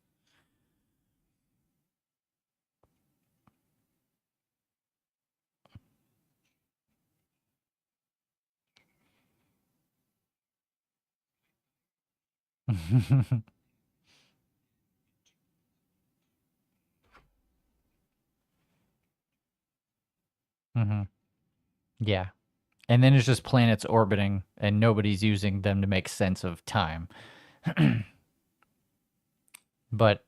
hmm Yeah. And then it's just planets orbiting, and nobody's using them to make sense of time. But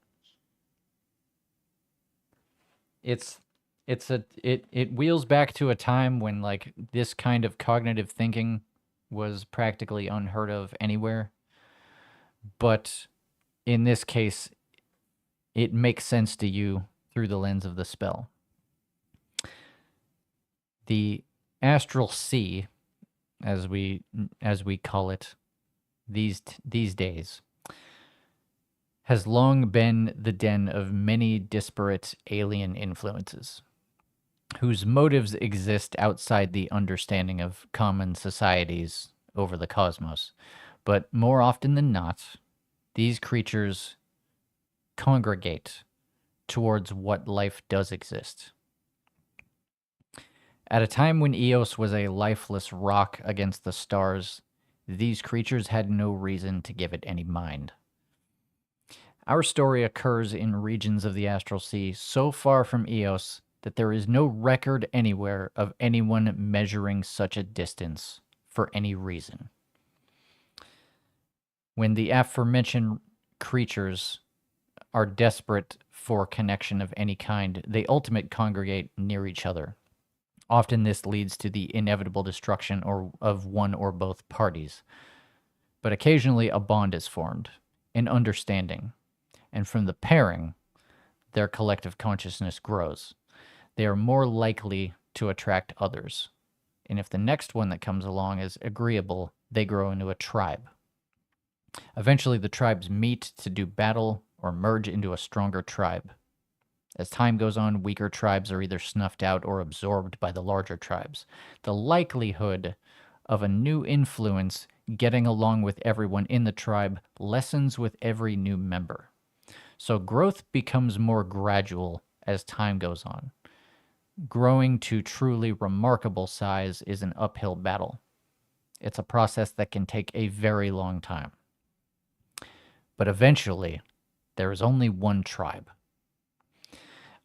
it's it wheels back to a time when like this kind of cognitive thinking was practically unheard of anywhere. But in this case, it makes sense to you through the lens of the spell. The astral sea, as we call it these days, has long been the den of many disparate alien influences, whose motives exist outside the understanding of common societies over the cosmos. But more often than not, these creatures congregate towards what life does exist. At a time when Eos was a lifeless rock against the stars, these creatures had no reason to give it any mind. Our story occurs in regions of the astral sea so far from Eos that there is no record anywhere of anyone measuring such a distance for any reason. When the aforementioned creatures are desperate for connection of any kind, they ultimately congregate near each other. Often this leads to the inevitable destruction of one or both parties. But occasionally a bond is formed, an understanding, and from the pairing, their collective consciousness grows. They are more likely to attract others. And if the next one that comes along is agreeable, they grow into a tribe. Eventually, the tribes meet to do battle or merge into a stronger tribe. As time goes on, weaker tribes are either snuffed out or absorbed by the larger tribes. The likelihood of a new influence getting along with everyone in the tribe lessens with every new member. So growth becomes more gradual as time goes on. Growing to truly remarkable size is an uphill battle. It's a process that can take a very long time. But eventually, there is only one tribe.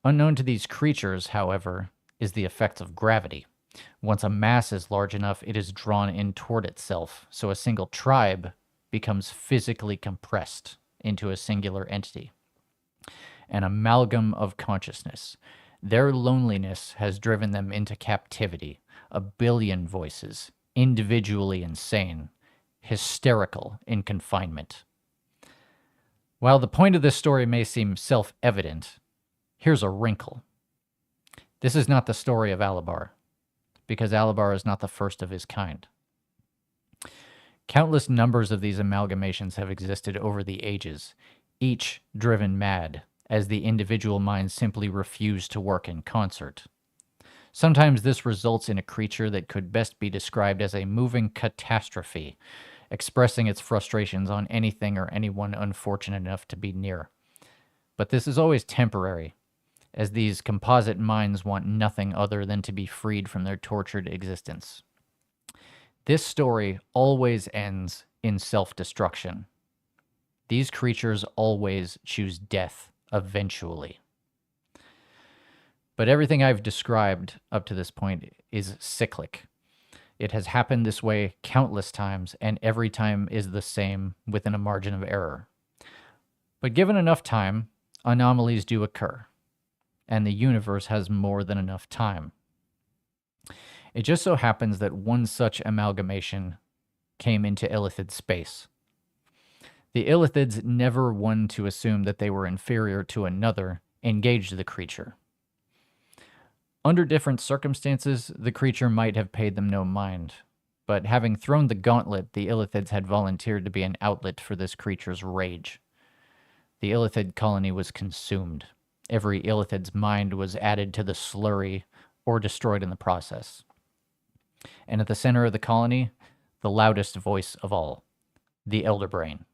Unknown to these creatures, however, is the effect of gravity. Once a mass is large enough, it is drawn in toward itself, so a single tribe becomes physically compressed into a singular entity, an amalgam of consciousness. Their loneliness has driven them into captivity, a billion voices, individually insane, hysterical in confinement. While the point of this story may seem self-evident, here's a wrinkle. This is not the story of Alabar, because Alabar is not the first of his kind. Countless numbers of these amalgamations have existed over the ages, each driven mad, as the individual minds simply refuse to work in concert. Sometimes this results in a creature that could best be described as a moving catastrophe, expressing its frustrations on anything or anyone unfortunate enough to be near. But this is always temporary, as these composite minds want nothing other than to be freed from their tortured existence. This story always ends in self-destruction. These creatures always choose death eventually. But everything I've described up to this point is cyclic. It has happened this way countless times, and every time is the same within a margin of error. But given enough time, anomalies do occur, and the universe has more than enough time. It just so happens that one such amalgamation came into Illithid space. The Illithids, never one to assume that they were inferior to another, engaged the creature. Under different circumstances, the creature might have paid them no mind, but having thrown the gauntlet, the Illithids had volunteered to be an outlet for this creature's rage. The Illithid colony was consumed. Every Illithid's mind was added to the slurry or destroyed in the process. And at the center of the colony, the loudest voice of all, the Elder Brain.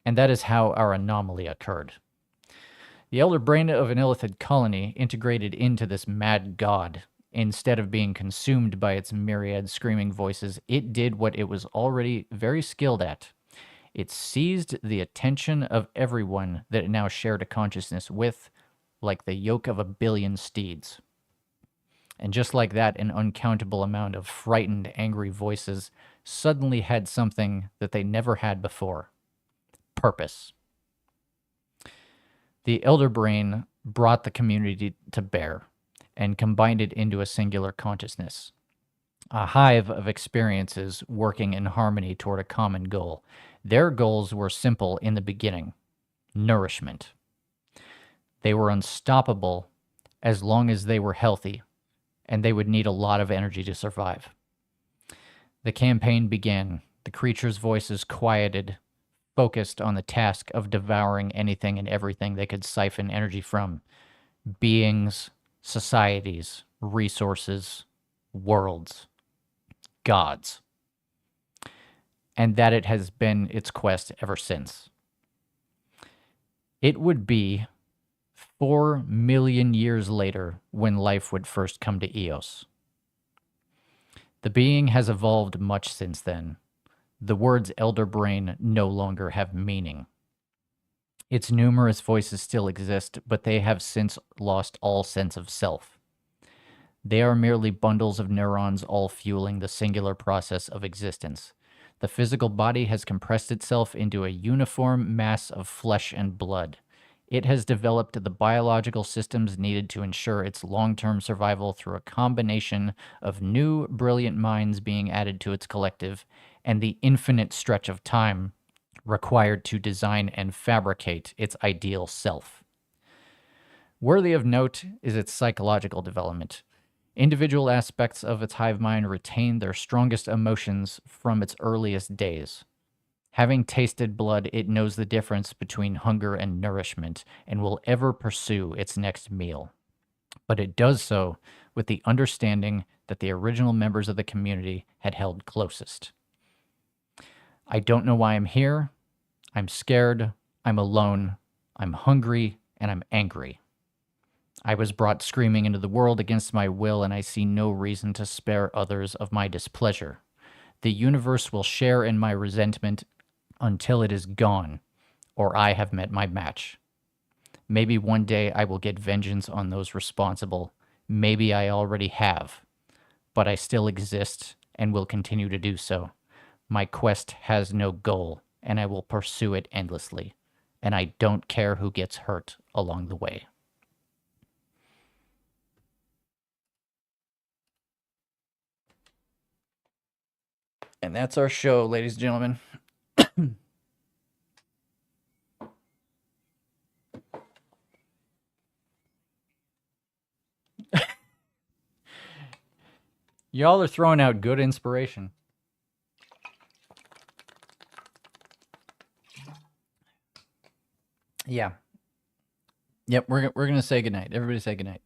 And that is how our anomaly occurred. The Elder Brain of an Illithid colony integrated into this mad god. Instead of being consumed by its myriad screaming voices, it did what it was already very skilled at. It seized the attention of everyone that it now shared a consciousness with, like the yoke of a billion steeds. And just like that, an uncountable amount of frightened, angry voices suddenly had something that they never had before: purpose. The Elder Brain brought the community to bear and combined it into a singular consciousness, a hive of experiences working in harmony toward a common goal. Their goals were simple in the beginning: nourishment. They were unstoppable as long as they were healthy, and they would need a lot of energy to survive. The campaign began. The creature's voices quieted, focused on the task of devouring anything and everything they could siphon energy from: beings, societies, resources, worlds, gods. And that it has been its quest ever since. It would be 4 million years later when life would first come to Eos. The being has evolved much since then. The words Elder Brain no longer have meaning. Its numerous voices still exist, but they have since lost all sense of self. They are merely bundles of neurons all fueling the singular process of existence. The physical body has compressed itself into a uniform mass of flesh and blood. It has developed the biological systems needed to ensure its long-term survival through a combination of new, brilliant minds being added to its collective and the infinite stretch of time required to design and fabricate its ideal self. Worthy of note is its psychological development. Individual aspects of its hive mind retain their strongest emotions from its earliest days. Having tasted blood, it knows the difference between hunger and nourishment and will ever pursue its next meal. But it does so with the understanding that the original members of the community had held closest. I don't know why I'm here. I'm scared. I'm alone. I'm hungry, and I'm angry. I was brought screaming into the world against my will, and I see no reason to spare others of my displeasure. The universe will share in my resentment until it is gone, or I have met my match. Maybe one day I will get vengeance on those responsible. Maybe I already have. But I still exist and will continue to do so. My quest has no goal, and I will pursue it endlessly. And I don't care who gets hurt along the way. And that's our show, ladies and gentlemen. Y'all are throwing out good inspiration. Yeah. Yep. We're gonna say goodnight. Everybody say goodnight.